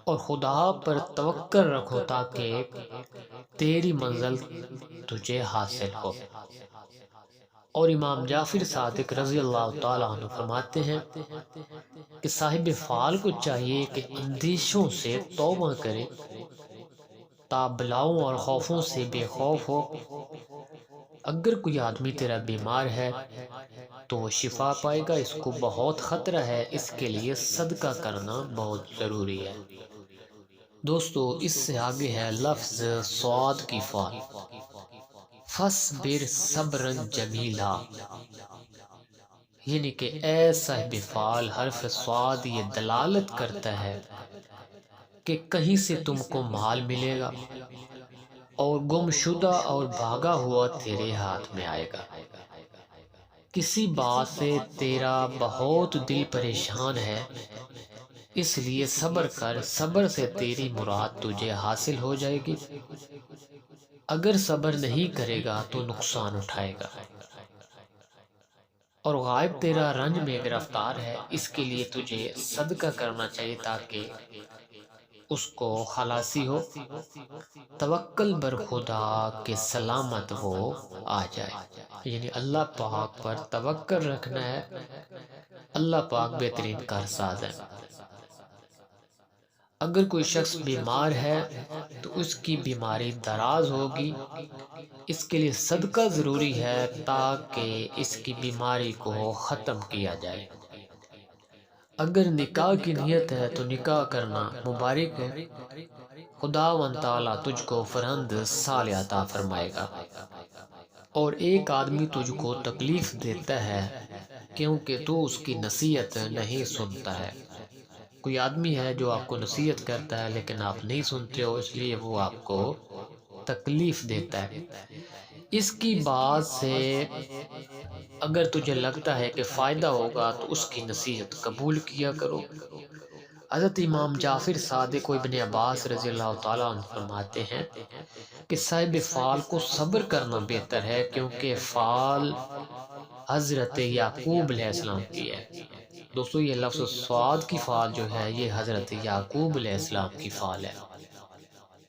A: اور خدا پر توکل رکھو تاکہ تیری منزل تجھے حاصل ہو۔ اور امام جعفر صادق رضی اللہ تعالیٰ عنہ فرماتے ہیں کہ صاحب فعال کو چاہیے کہ اندیشوں سے توبہ کرے تا بلاؤں اور خوفوں سے بے خوف ہو۔ اگر کوئی آدمی تیرا بیمار ہے تو وہ شفا پائے گا، اس کو بہت خطرہ ہے، اس کے لیے صدقہ کرنا بہت ضروری ہے۔ دوستو، اس سے آگے ہے لفظ صاد کی فعل۔ فَاصْبِرْ صَبْرًا جَمِيلًا، یعنی کہ اے صاحب فعال، حرف صاد یہ دلالت کرتا ہے کہ کہیں سے تم کو مال ملے گا اور گمشدہ اور بھاگا ہوا تیرے ہاتھ میں آئے گا۔ کسی بات سے تیرا بہت دل پریشان ہے، اس لیے صبر کر، صبر سے تیری مراد تجھے حاصل ہو جائے گی۔ اگر صبر نہیں کرے گا تو نقصان اٹھائے گا، اور غائب تیرا رنج میں گرفتار ہے، اس کے لیے تجھے صدقہ کرنا چاہیے تاکہ اس کو خلاصی ہو۔ توکل بر خدا کے سلامت وہ آ جائے، یعنی اللہ پاک پر توکل رکھنا ہے۔ اللہ پاک بہترین کارساز ہے۔ اگر کوئی شخص بیمار ہے تو اس کی بیماری دراز ہوگی، اس کے لیے صدقہ ضروری ہے تاکہ اس کی بیماری کو ختم کیا جائے۔ اگر نکاح کی نیت ہے تو نکاح کرنا مبارک ہے، خداوند تعالیٰ تجھ کو فرزند صالح عطا فرمائے گا۔ اور ایک آدمی تجھ کو تکلیف دیتا ہے کیونکہ تو اس کی نصیحت نہیں سنتا ہے۔ کوئی آدمی ہے جو آپ کو نصیحت کرتا ہے لیکن آپ نہیں سنتے ہو، اس لیے وہ آپ کو تکلیف دیتا ہے۔ اس کی بات سے اگر تجھے لگتا ہے کہ فائدہ ہوگا تو اس کی نصیحت قبول کیا کرو۔ حضرت امام جعفر صادق و ابن عباس رضی اللہ تعالیٰ عنہ فرماتے ہیں کہ صاحب فال کو صبر کرنا بہتر ہے، کیونکہ فال حضرت یعقوب علیہ السلام کی ہے۔ دوستو یہ لفظ سواد کی فال جو ہے یہ حضرت یعقوب علیہ السلام کی فال ہے،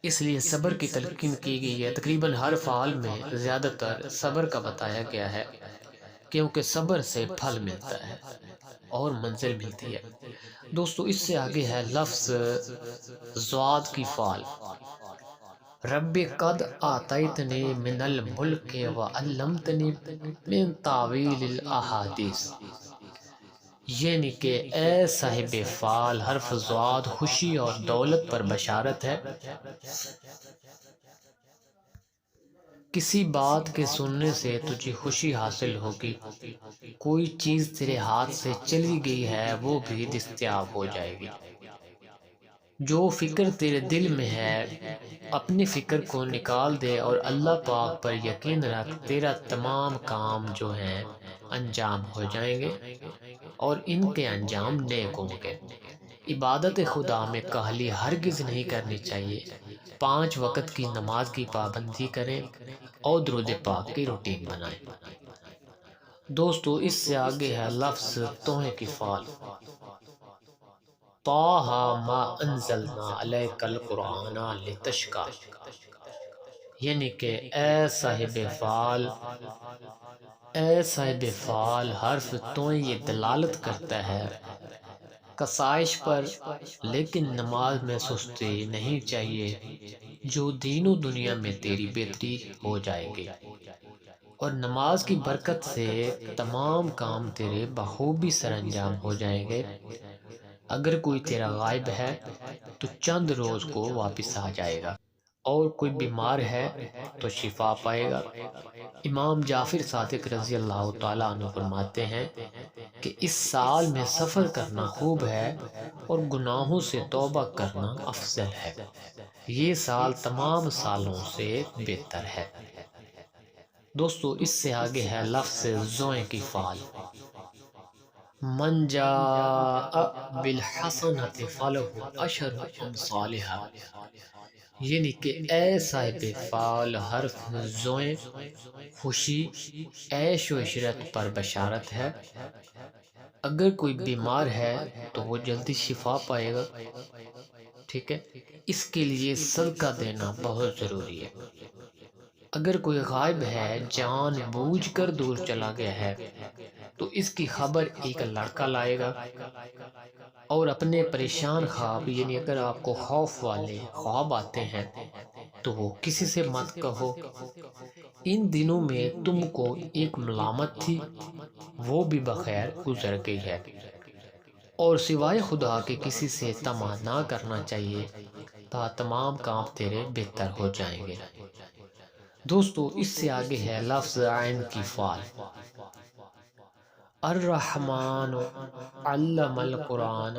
A: اس لیے صبر کی تلقین کی گئی ہے۔ تقریباً ہر فعال میں زیادہ تر صبر کا بتایا گیا ہے، کیونکہ صبر سے پھل ملتا ہے اور منزل ملتی ہے۔ دوستو اس سے آگے ہے لفظ زواد کی فعال۔ رب قد آتیتنی من الملک وعلمتنی من تعویل الاحادیث، یعنی کہ اے صاحب فال، حرف زواد خوشی اور دولت پر بشارت ہے۔ کسی بات کے سننے سے تجھے خوشی حاصل ہوگی، کوئی چیز تیرے ہاتھ سے چلی گئی ہے وہ بھی دستیاب ہو جائے گی۔ جو فکر تیرے دل میں ہے اپنی فکر کو نکال دے اور اللہ پاک پر یقین رکھ، تیرا تمام کام جو ہیں انجام ہو جائیں گے اور ان کے انجام نیک ہوں گے۔ عبادت خدا میں کاہلی ہرگز نہیں کرنی چاہیے۔ 5 وقت کی نماز کی پابندی کریں اور درود پاک کی روٹین بنائیں۔ دوستو اس سے آگے ہے لفظ توحے کی فعال۔ طٰہ ما انزلنا علیک القرآن لتشقیٰ، یعنی کہ اے صاحب فعال، اے صاحب فعال، حرف توئے یہ دلالت کرتا ہے کسائش پر، لیکن نماز میں سستی نہیں چاہیے، جو دین و دنیا میں تیری بہتری ہو جائے گی، اور نماز کی برکت سے تمام کام تیرے بخوبی سر انجام ہو جائیں گے۔ اگر کوئی تیرا غائب ہے تو چند روز کو واپس آ جائے گا، اور کوئی بیمار ہے تو شفا پائے گا۔ امام جعفر صادق رضی اللہ تعالیٰ عنہ فرماتے ہیں کہ اس سال میں سفر کرنا خوب ہے اور گناہوں سے توبہ کرنا افضل ہے، یہ سال تمام سالوں سے بہتر ہے۔ دوستو اس سے آگے ہے لفظ زوئیں کی فعال۔ من جاء بالحسنۃ فلہ عشر امثالھا، یعنی کہ اے صاحب فعال، حرف زوئیں خوشی عیش و عشرت پر بشارت ہے۔ اگر کوئی بیمار ہے تو وہ جلدی شفا پائے گا، ٹھیک ہے، اس کے لیے صدقہ دینا بہت ضروری ہے۔ اگر کوئی غائب ہے، جان بوجھ کر دور چلا گیا ہے، تو اس کی خبر ایک لڑکا لائے گا، اور اپنے پریشان خواب، یعنی اگر آپ کو خوف والے خواب آتے ہیں تو وہ کسی سے مت کہو۔ ان دنوں میں تم کو ایک ملامت تھی، وہ بھی بخیر گزر گئی ہے، اور سوائے خدا کے کسی سے طمع نہ کرنا چاہیے تا تمام کام تیرے بہتر ہو جائیں گے۔ دوستو اس سے آگے ہے لفظ عین کی فعال۔ الرحمن علم القرآن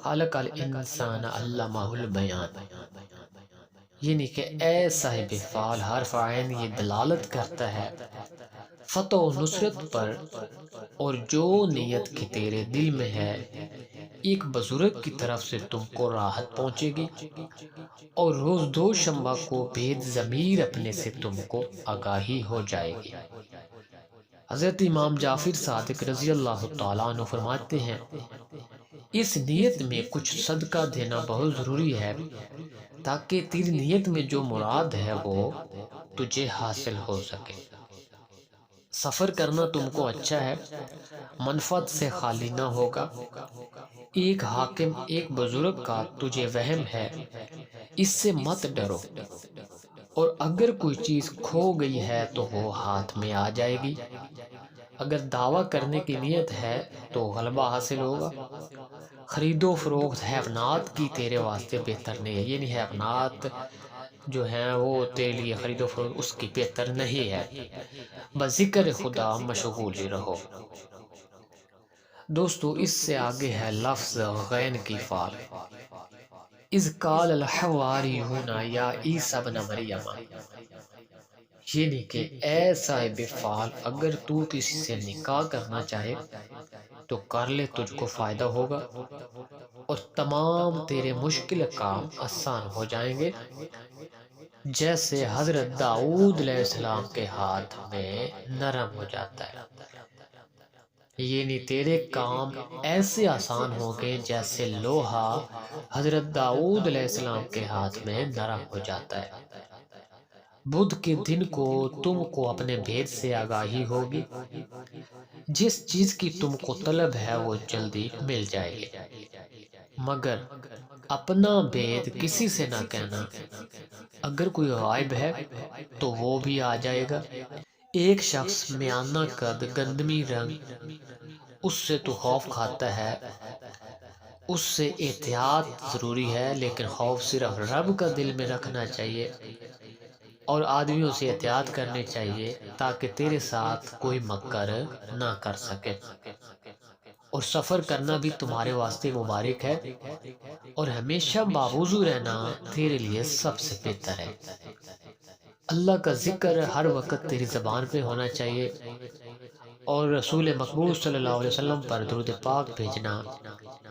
A: خلق الانسان علمہ البیان، یعنی کہ اے صاحب فعال حرف عین یہ دلالت کرتا ہے فتح و نصرت پر، اور جو نیت کی تیرے دل میں ہے ایک بزرگ کی طرف سے تم کو راحت پہنچے گی، اور روز دو شنبہ کو بید ضمیر اپنے سے تم کو آگاہی ہو جائے گی۔ حضرت امام جعفر صادق رضی اللہ تعالیٰ عنہ فرماتے ہیں اس نیت میں کچھ صدقہ دینا بہت ضروری ہے تاکہ تیری نیت میں جو مراد ہے وہ تجھے حاصل ہو سکے۔ سفر کرنا تم کو اچھا ہے، منفعت سے خالی نہ ہوگا۔ ایک حاکم ایک بزرگ کا تجھے وہم ہے، اس سے مت ڈرو، اور اگر کوئی چیز کھو گئی ہے تو وہ ہاتھ میں آ جائے گی۔ اگر دعویٰ کرنے کی نیت ہے تو غلبہ حاصل ہوگا۔ خرید و فروخت حیوانات کی تیرے واسطے بہتر نہیں ہے، یہ نہیں حیوانات جو ہیں وہ تیرے لیے خرید و فروخت اس کی بہتر نہیں ہے، بذکر خدا مشغول ہی رہو۔ دوستو اس سے آگے ہے لفظ غین کی فعل۔ اذ قال الحواریون یا عیسی ابن مریم، یعنی کہ اے صاحب فعال اگر تو کسی سے نکاح کرنا چاہے تو کر لے، تجھ کو فائدہ ہوگا اور تمام تیرے مشکل کام آسان ہو جائیں گے، جیسے حضرت داؤد علیہ السلام کے ہاتھ میں نرم ہو جاتا ہے۔ یعنی تیرے کام ایسے آسان ہو گئے جیسے لوہا حضرت داؤد علیہ السلام کے ہاتھ میں نرم ہو جاتا ہے۔ بدھ کے دن کو تم کو اپنے بھید سے آگاہی ہوگی، جس چیز کی تم کو طلب ہے وہ جلدی مل جائے گی، مگر اپنا بھید کسی سے نہ کہنا، اگر کوئی غائب ہے تو وہ بھی آ جائے گا۔ ایک شخص میانہ قد گندمی رنگ، اس سے تو خوف کھاتا ہے، اس سے احتیاط ضروری ہے، لیکن خوف صرف رب کا دل میں رکھنا چاہیے اور آدمیوں سے احتیاط کرنی چاہیے تاکہ تیرے ساتھ کوئی مکر نہ کر سکے۔ اور سفر کرنا بھی تمہارے واسطے مبارک ہے، اور ہمیشہ باوضو رہنا تیرے لیے سب سے بہتر ہے۔ اللہ کا ذکر ہر وقت تیری زبان پہ ہونا چاہیے، اور رسول مقبول صلی اللہ علیہ وسلم پر درود پاک بھیجنا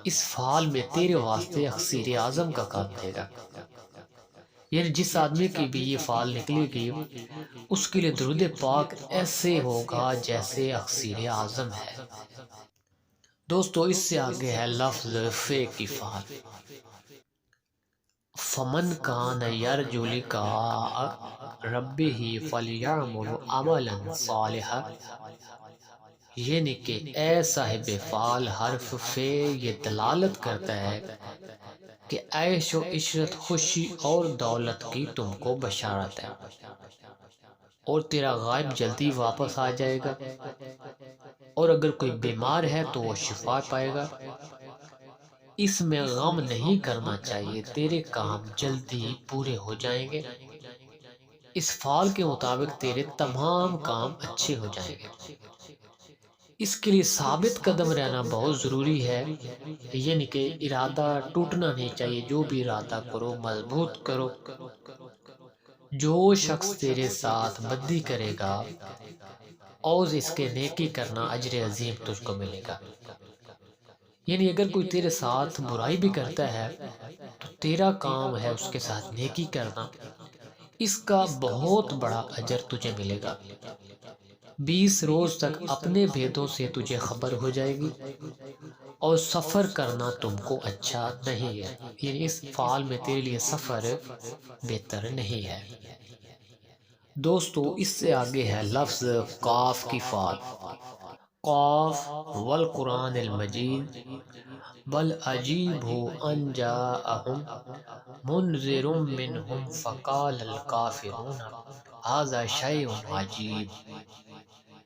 A: اس فعال میں تیرے واسطے اکسیر اعظم کا کام دے گا۔ یعنی جس آدمی کی بھی یہ فعال نکلے گی اس کے لیے درود پاک ایسے ہوگا جیسے اکسیر اعظم ہے۔ دوستو اس سے آگے ہے لفظ فے کی فعال۔ فمن کان یرجو لقاء ربہ فلیعمل عملا صالحا، یعنی کہ اے صاحب فعال حرف فے یہ دلالت کرتا ہے کہ عیش و عشرت خوشی اور دولت کی تم کو بشارت ہے، اور تیرا غائب جلدی واپس آ جائے گا، اور اگر کوئی بیمار ہے تو وہ شفا پائے گا۔ اس میں غم نہیں کرنا چاہیے، تیرے کام جلدی پورے ہو جائیں گے۔ اس فعال کے مطابق تیرے تمام کام اچھے ہو جائیں گے۔ اس کے لیے ثابت قدم رہنا بہت ضروری ہے، یعنی کہ ارادہ ٹوٹنا نہیں چاہیے، جو بھی ارادہ کرو مضبوط کرو۔ جو شخص تیرے ساتھ بدی کرے گا اور اس کے نیکی کرنا اجر عظیم تجھ کو ملے گا۔ یعنی اگر کوئی تیرے ساتھ برائی بھی کرتا ہے تو تیرا کام ہے اس کے ساتھ نیکی کرنا، اس کا بہت بڑا اجر تجھے ملے گا۔ 20 روز تک اپنے بھیدوں سے تجھے خبر ہو جائے گی، اور سفر کرنا تم کو اچھا نہیں ہے، یعنی اس فعال میں تیرے لیے سفر بہتر نہیں ہے۔ دوستو اس سے آگے ہے لفظ قاف کی فعال۔ قاف والقرآن المجید بل عجیبوا ان جاءہم منذر منہم فقال الکافرون ھذا شیء عجیب،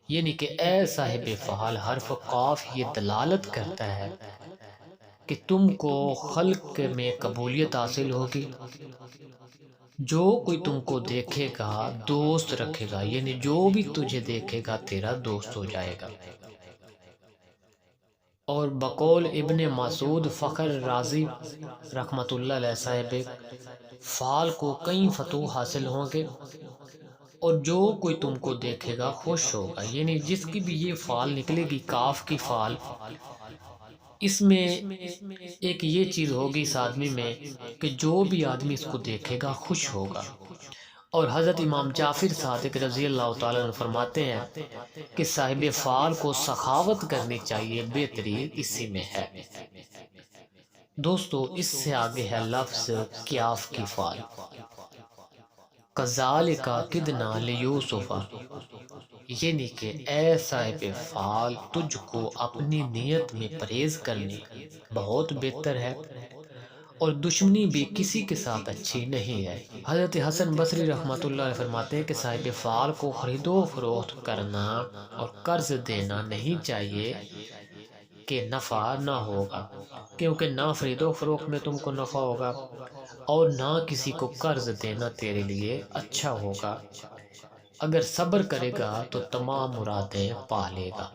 A: یعنی کہ اے صاحب فعال حرف قاف یہ دلالت کرتا ہے کہ تم کو خلق میں قبولیت حاصل ہوگی۔ جو کوئی تم کو دیکھے گا دوست رکھے گا، یعنی جو بھی تجھے دیکھے گا تیرا دوست ہو جائے گا۔ اور بقول ابن مسعود فخر رازی رحمۃ اللہ علیہ صاحب فال کو کئی فتوح حاصل ہوں گے، اور جو کوئی تم کو دیکھے گا خوش ہوگا۔ یعنی جس کی بھی یہ فال نکلے گی، کاف کی فال، اس میں ایک یہ چیز ہوگی اس آدمی میں کہ جو بھی آدمی اس کو دیکھے گا خوش ہوگا۔ اور حضرت امام جعفر صادق رضی اللہ تعالیٰ عنہ فرماتے ہیں کہ صاحب فال کو سخاوت کرنی چاہیے، بہترین اسی میں ہے۔ دوستو اس سے آگے ہے لفظ کیاف کی فال۔ کذالک کدنا لیوسف، یعنی کہ اے صاحب فال، تجھ کو اپنی نیت میں پرہیز کرنی بہت بہتر ہے، اور دشمنی بھی کسی کے ساتھ اچھی نہیں ہے۔ حضرت حسن بصری رحمۃ اللہ علیہ فرماتے ہیں کہ صاحب فال کو خرید و فروخت کرنا اور قرض دینا نہیں چاہیے کہ نفع نہ ہوگا، کیونکہ نہ خرید و فروخت میں تم کو نفع ہوگا اور نہ کسی کو قرض دینا تیرے لیے اچھا ہوگا۔ اگر صبر کرے گا تو تمام مرادیں پا لے گا۔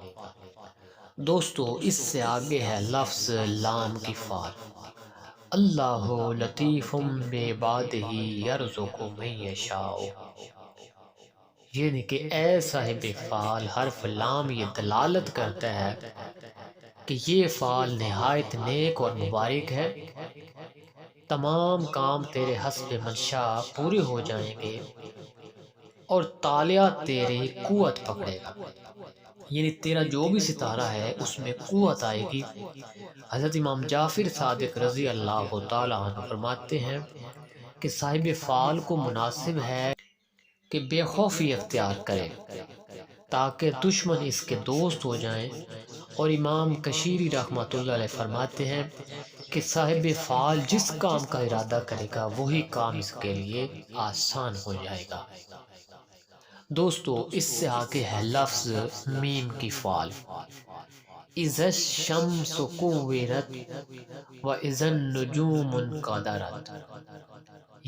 A: دوستو اس سے آگے ہے لفظ لام کی فال۔ اللہ لطیف بعبادہ یرزق من یشاء، یعنی کہ اے صاحب فال، حرف لام یہ دلالت کرتا ہے کہ یہ فال نہایت نیک اور مبارک ہے، تمام کام تیرے حسب منشا پورے ہو جائیں گے اور تالیہ تیری قوت پکڑے گا۔ یعنی تیرا جو بھی ستارہ ہے اس میں قوت آئے گی۔ حضرت امام جعفر صادق رضی اللہ تعالیٰ عنہ فرماتے ہیں کہ صاحب فال کو مناسب ہے کہ بے خوفی اختیار کرے تاکہ دشمن اس کے دوست ہو جائیں، اور امام کشیری رحمۃ اللہ علیہ فرماتے ہیں کہ صاحب فال جس کام کا ارادہ کرے گا وہی کام اس کے لیے آسان ہو جائے گا۔ دوستو اس سے آگے ہے لفظ میم کی فال۔ اذا الشمس کورت واذا النجوم انکدرت،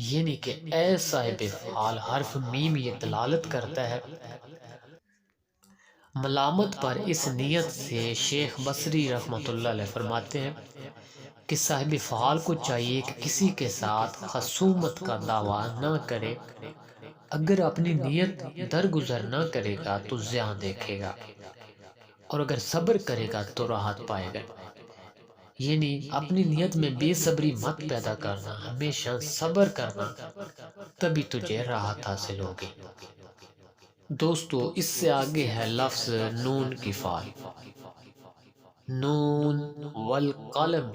A: یعنی کہ اے صاحب فال، حرف میم یہ دلالت کرتا ہے ملامت پر۔ اس نیت سے شیخ بصری رحمۃ اللہ علیہ فرماتے ہیں کہ صاحب فعال کو چاہیے کہ کسی کے ساتھ خصومت کا دعویٰ نہ کرے۔ اگر اپنی نیت درگزر نہ کرے گا تو زیاں دیکھے گا، اور اگر صبر کرے گا تو راحت پائے گا۔ یعنی اپنی نیت میں بے صبری مت پیدا کرنا، ہمیشہ صبر کرنا، تبھی تجھے راحت حاصل ہوگی۔ دوستو اس سے آگے ہے لفظ نون کی فعال۔ نون والقلم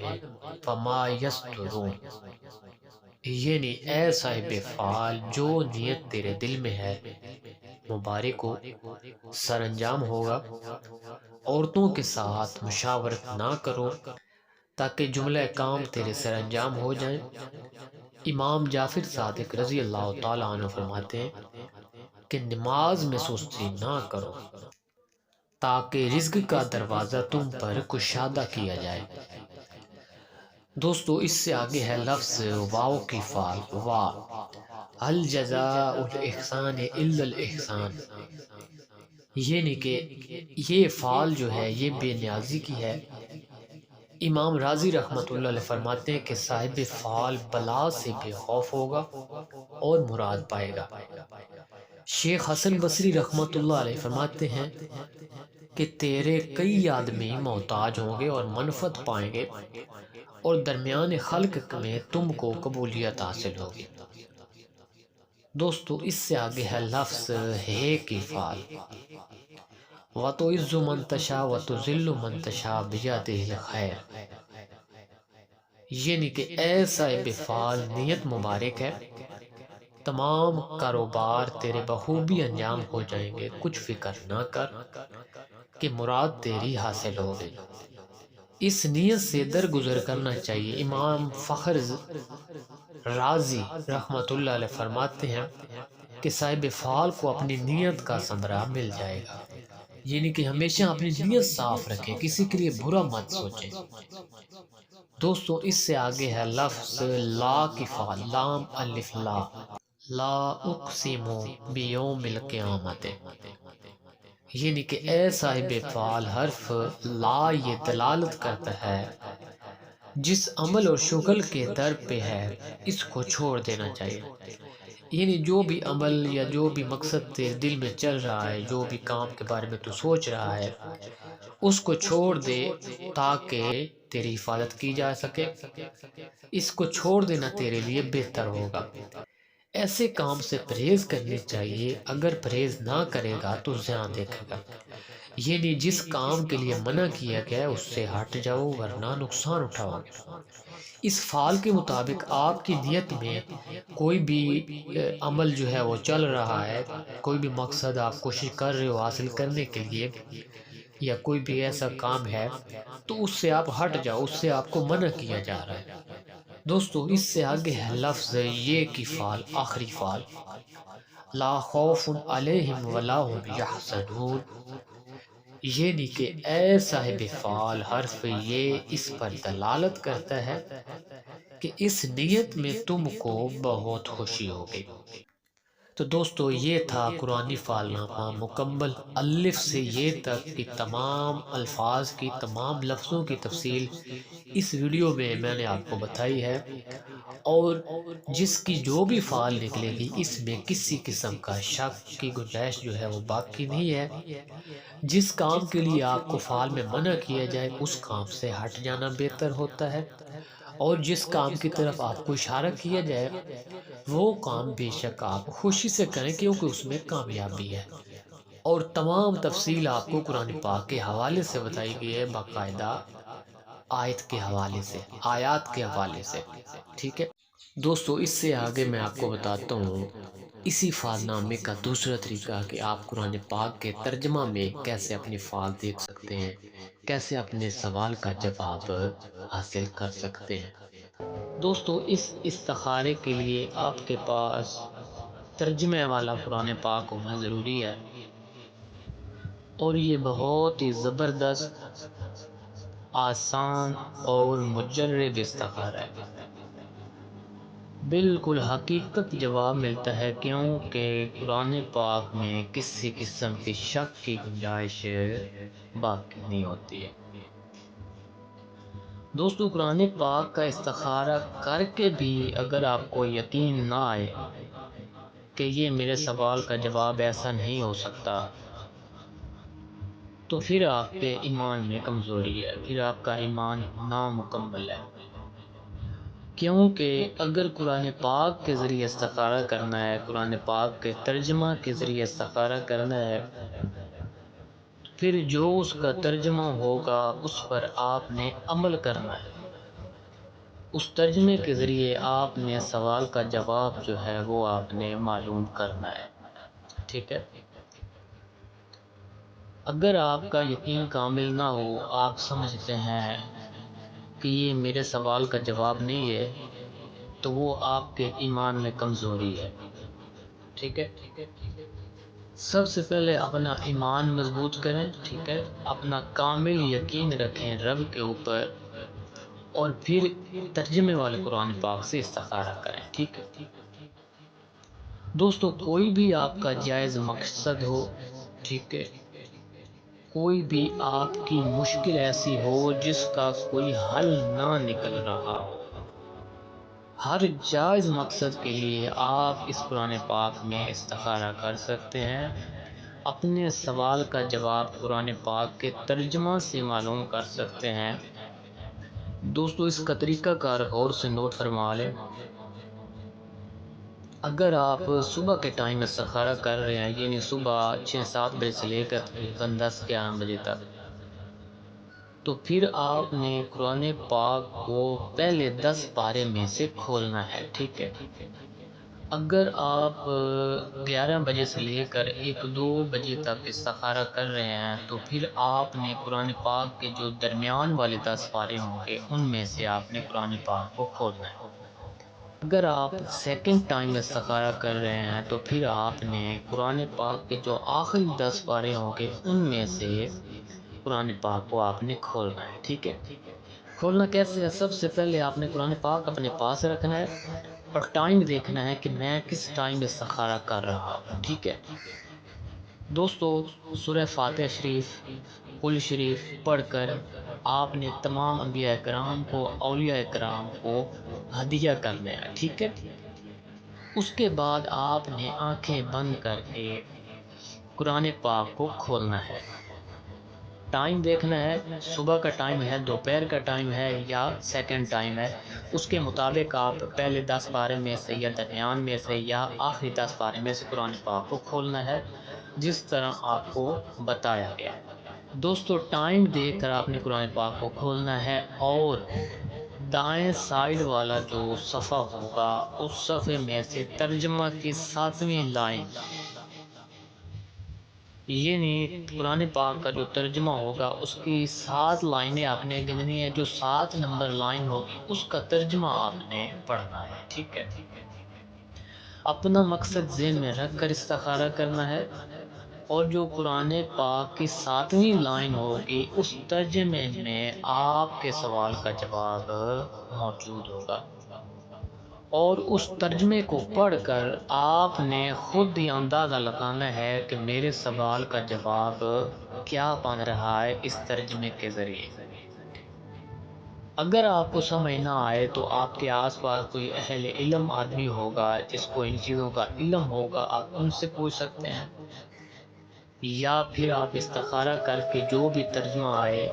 A: فما یسطرون، یعنی اے صاحب فعال، جو نیت تیرے دل میں ہے مبارک ہو، سر انجام ہوگا۔ عورتوں کے ساتھ مشاورت نہ کرو تاکہ جملہ کام تیرے سر انجام ہو جائیں۔ امام جعفر صادق رضی اللہ تعالیٰ عنہ فرماتے ہیں کہ نماز میں سستی نہ کرو تاکہ رزق کا دروازہ تم پر کشادہ کیا جائے۔ دوستو اس سے آگے ہے لفظ واو کی فعال۔ وا هل جزاء الاحسان الا الاحسان، یعنی کہ یہ فعال جو ہے یہ بے نیازی کی ہے۔ امام راضی رحمۃ اللہ علیہ فرماتے ہیں کہ صاحب فعال بلا سے بے خوف ہوگا اور مراد پائے گا۔ شیخ حسن بصری رحمۃ اللہ علیہ فرماتے ہیں کہ تیرے کئی آدمی محتاج ہوں گے اور منفعت پائیں گے، اور درمیان خلق میں تم کو قبولیت حاصل ہوگی۔ دوستو اس سے آگے ہے لفظ ہے کی فعال۔ وَتُعِزُّ مَن تَشَاءُ وَتُذِلُّ مَن تَشَاءُ بِیَدِهِ الْخَیرُ، یعنی کہ اے صاحب فعال، نیت مبارک ہے، تمام کاروبار تیرے بخوبی انجام ہو جائیں گے، کچھ فکر نہ کر کہ مراد تیری حاصل ہوگی۔ اس نیت سے درگزر کرنا چاہیے۔ امام فخر رازی رحمۃ اللہ علیہ فرماتے ہیں کہ صاحب فعال کو اپنی نیت کا ثمرہ مل جائے گا، یعنی کہ ہمیشہ اپنی نیت صاف رکھیں، کسی کے لیے برا مت سوچیں۔ دوستو اس سے آگے ہے لفظ لا کی فعال۔ لام الف لا، لا اقسم بیوم القیامت، یعنی کہ اے صاحب فعال، حرف لا یہ دلالت کرتا ہے جس عمل اور شغل کے در پہ ہے اس کو چھوڑ دینا چاہیے۔ یعنی جو بھی عمل یا جو بھی مقصد تیرے دل میں چل رہا ہے، جو بھی کام کے بارے میں تو سوچ رہا ہے، اس کو چھوڑ دے تاکہ تیری حفاظت کی جا سکے۔ اس کو چھوڑ دینا تیرے لیے بہتر ہوگا۔ ایسے کام سے پرہیز کرنی چاہیے، اگر پرہیز نہ کرے گا تو زیاں دیکھے گا۔ یعنی جس کام کے لیے منع کیا گیا ہے اس سے ہٹ جاؤ ورنہ نقصان اٹھاؤ گے۔ اس فعال کے مطابق آپ کی نیت میں کوئی بھی عمل جو ہے وہ چل رہا ہے، کوئی بھی مقصد آپ کوشش کر رہے ہو حاصل کرنے کے لیے، یا کوئی بھی ایسا کام ہے تو اس سے آپ ہٹ جاؤ، اس سے آپ کو منع کیا جا رہا ہے۔ دوستو اس سے آگے ہے لفظ یہ کی فعل، آخری فعل، لا خوف علیہم ولا هم یحزنون، یعنی کہ اے صاحب فعل، حرف یہ اس پر دلالت کرتا ہے کہ اس نیت میں تم کو بہت خوشی ہوگی۔ تو دوستو یہ تھا قرآنی فعل نامہ مکمل، الف سے یہ تک کی تمام الفاظ کی، تمام لفظوں کی تفصیل اس ویڈیو میں نے آپ کو بتائی ہے، اور جس کی جو بھی فعل نکلے گی اس میں کسی قسم کا شک کی گنجائش جو ہے وہ باقی نہیں ہے۔ جس کام کے لیے آپ کو فعل میں منع کیا جائے اس کام سے ہٹ جانا بہتر ہوتا ہے، اور جس کام کی طرف آپ کو اشارہ کیا جائے وہ کام بے شک آپ خوشی سے کریں کیونکہ اس میں کامیابی ہے۔ اور تمام تفصیل آپ کو قرآن پاک کے حوالے سے بتائی گئی ہے، باقاعدہ آیت کے حوالے سے، آیات کے حوالے سے، ٹھیک ہے دوستو۔ اس سے آگے میں آپ کو بتاتا ہوں اسی فعل نامے کا دوسرا طریقہ کہ آپ قرآن پاک کے ترجمہ میں کیسے اپنی فعل دیکھ سکتے ہیں، کیسے اپنے سوال کا جواب حاصل کر سکتے ہیں۔ دوستو اس استخارے کے لیے آپ کے پاس ترجمے والا قرآن پاک ہونا ضروری ہے، اور یہ بہت ہی زبردست، آسان اور مجرب استخارہ ہے۔ بالکل حقیقت جواب ملتا ہے، کیونکہ قرآن پاک میں کسی قسم کی شک کی گنجائش باقی نہیں ہوتی ہے۔ دوستو قرآن پاک کا استخارہ کر کے بھی اگر آپ کو یقین نہ آئے کہ یہ میرے سوال کا جواب ایسا نہیں ہو سکتا، تو پھر آپ پہ ایمان میں کمزوری ہے، پھر آپ کا ایمان نامکمل ہے۔ کیونکہ اگر قرآن پاک کے ذریعے استخارہ کرنا ہے، قرآن پاک کے ترجمہ کے ذریعے استخارہ کرنا ہے، پھر جو اس کا ترجمہ ہوگا اس پر آپ نے عمل کرنا ہے۔ اس ترجمے کے ذریعے آپ نے سوال کا جواب جو ہے وہ آپ نے معلوم کرنا ہے، ٹھیک ہے۔ اگر آپ کا یقین کامل نہ ہو، آپ سمجھتے ہیں کہ یہ میرے سوال کا جواب نہیں ہے، تو وہ آپ کے ایمان میں کمزوری ہے، ٹھیک ہے۔ سب سے پہلے اپنا ایمان مضبوط کریں، ٹھیک ہے، اپنا کامل یقین رکھیں رب کے اوپر، اور پھر ترجمے والے قرآن پاک سے استخارہ کریں، ٹھیک ہے۔ دوستو کوئی بھی آپ کا جائز مقصد ہو، ٹھیک ہے، کوئی بھی آپ کی مشکل ایسی ہو جس کا کوئی حل نہ نکل رہا ہو، ہر جائز مقصد کے لیے آپ اس قرآن پاک میں استخارہ کر سکتے ہیں، اپنے سوال کا جواب قرآن پاک کے ترجمہ سے معلوم کر سکتے ہیں۔ دوستو اس کا طریقہ کار غور سے نوٹ فرما لیں۔ اگر آپ صبح کے ٹائم استخارہ کر رہے ہیں، یعنی صبح 6-7 بجے سے لے کر تقریباً 10-11 بجے تک، تو پھر آپ نے قرآن پاک کو پہلے 10 پارے میں سے کھولنا ہے، ٹھیک ہے۔ اگر آپ 11 بجے سے لے کر 1-2 بجے تک استخارہ کر رہے ہیں تو پھر آپ نے قرآن پاک کے جو درمیان والے 10 پارے ہوں گے ان میں سے آپ نے قرآن پاک کو کھولنا ہے۔ اگر آپ سیکنڈ ٹائم استخارہ کر رہے ہیں تو پھر آپ نے قرآن پاک کے جو آخری 10 پارے ہوں گے ان میں سے قرآن پاک کو آپ نے کھولنا ہے، ٹھیک ہے۔ کھولنا کیسے ہے؟ سب سے پہلے آپ نے قرآن پاک اپنے پاس رکھنا ہے اور ٹائم دیکھنا ہے کہ میں کس ٹائم استخارہ کر رہا ہوں، ٹھیک ہے۔ دوستو سورہ فاتحہ شریف، قل شریف پڑھ کر آپ نے تمام انبیاء کرام کو، اولیاء کرام کو ہدیہ کرنا ہے، ٹھیک ہے؟ اس کے بعد آپ نے آنکھیں بند کر کے قرآن پاک کو کھولنا ہے، ٹائم دیکھنا ہے، صبح کا ٹائم ہے، دوپہر کا ٹائم ہے یا سیکنڈ ٹائم ہے، اس کے مطابق آپ پہلے 10 پارے میں سے یا درمیان میں سے یا آخری 10 پارے میں سے قرآن پاک کو کھولنا ہے، جس طرح آپ کو بتایا گیا ہے۔ دوستو ٹائم دیکھ کر آپ نے قرآن پاک کو کھولنا ہے، اور دائیں سائیڈ والا جو صفحہ ہوگا اس صفحے میں سے ترجمہ کی 7ویں لائن، یہ نہیں، قرآن پاک کا جو ترجمہ ہوگا اس کی 7 لائنیں آپ نے گننی ہے، جو 7 نمبر لائن ہوگی اس کا ترجمہ آپ نے پڑھنا ہے، ٹھیک ہے؟ اپنا مقصد ذہن میں رکھ کر استخارہ کرنا ہے، اور جو قرآن پاک کی 7ویں لائن ہوگی اس ترجمے میں آپ کے سوال کا جواب موجود ہوگا، اور اس ترجمے کو پڑھ کر آپ نے خود یہ اندازہ لگانا ہے کہ میرے سوال کا جواب کیا بن رہا ہے اس ترجمے کے ذریعے۔ اگر آپ کو سمجھ نہ آئے تو آپ کے آس پاس کوئی اہل علم آدمی ہوگا جس کو ان چیزوں کا علم ہوگا، آپ ان سے پوچھ سکتے ہیں، یا پھر آپ استخارہ کر کے جو بھی ترجمہ آئے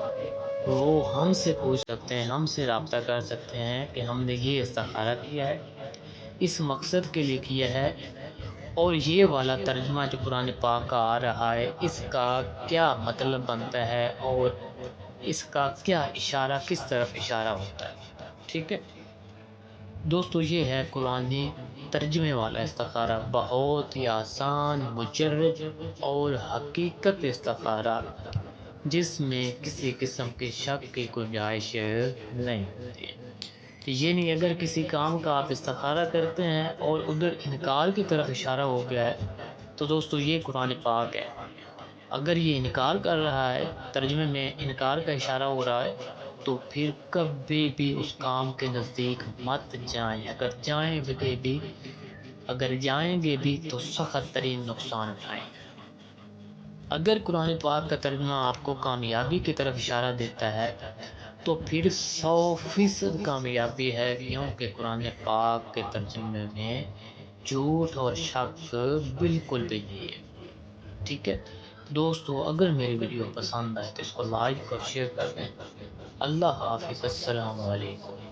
A: وہ ہم سے پوچھ سکتے ہیں، ہم سے رابطہ کر سکتے ہیں کہ ہم نے یہ استخارہ کیا ہے، اس مقصد کے لیے کیا ہے، اور یہ والا ترجمہ جو قرآن پاک کا آ رہا ہے اس کا کیا مطلب بنتا ہے، اور اس کا کیا اشارہ، کس طرف اشارہ ہوتا ہے، ٹھیک ہے؟ دوستو یہ ہے قرآنی ترجمے والا استخارہ، بہت ہی آسان، مجرد اور حقیقت استخارہ، جس میں کسی قسم کی شک کی گنجائش نہیں ہوتی ہے۔ یہ نہیں، اگر کسی کام کا آپ استخارہ کرتے ہیں اور ادھر انکار کی طرف اشارہ ہو گیا ہے تو دوستو یہ قرآن پاک ہے، اگر یہ انکار کر رہا ہے، ترجمے میں انکار کا اشارہ ہو رہا ہے، تو پھر کبھی بھی اس کام کے نزدیک مت جائیں، اگر جائیں گے بھی تو سخت ترین نقصان اٹھائیں گے۔ اگر قرآن پاک کا ترجمہ آپ کو کامیابی کی طرف اشارہ دیتا ہے تو پھر 100% کامیابی ہے، کیونکہ قرآن پاک کے ترجمے میں جھوٹ اور شک بالکل بھی نہیں ہے، ٹھیک ہے؟ دوستو اگر میری ویڈیو پسند آئے تو اس کو لائک اور شیئر کر دیں۔ اللہ حافظ، السلام علیکم۔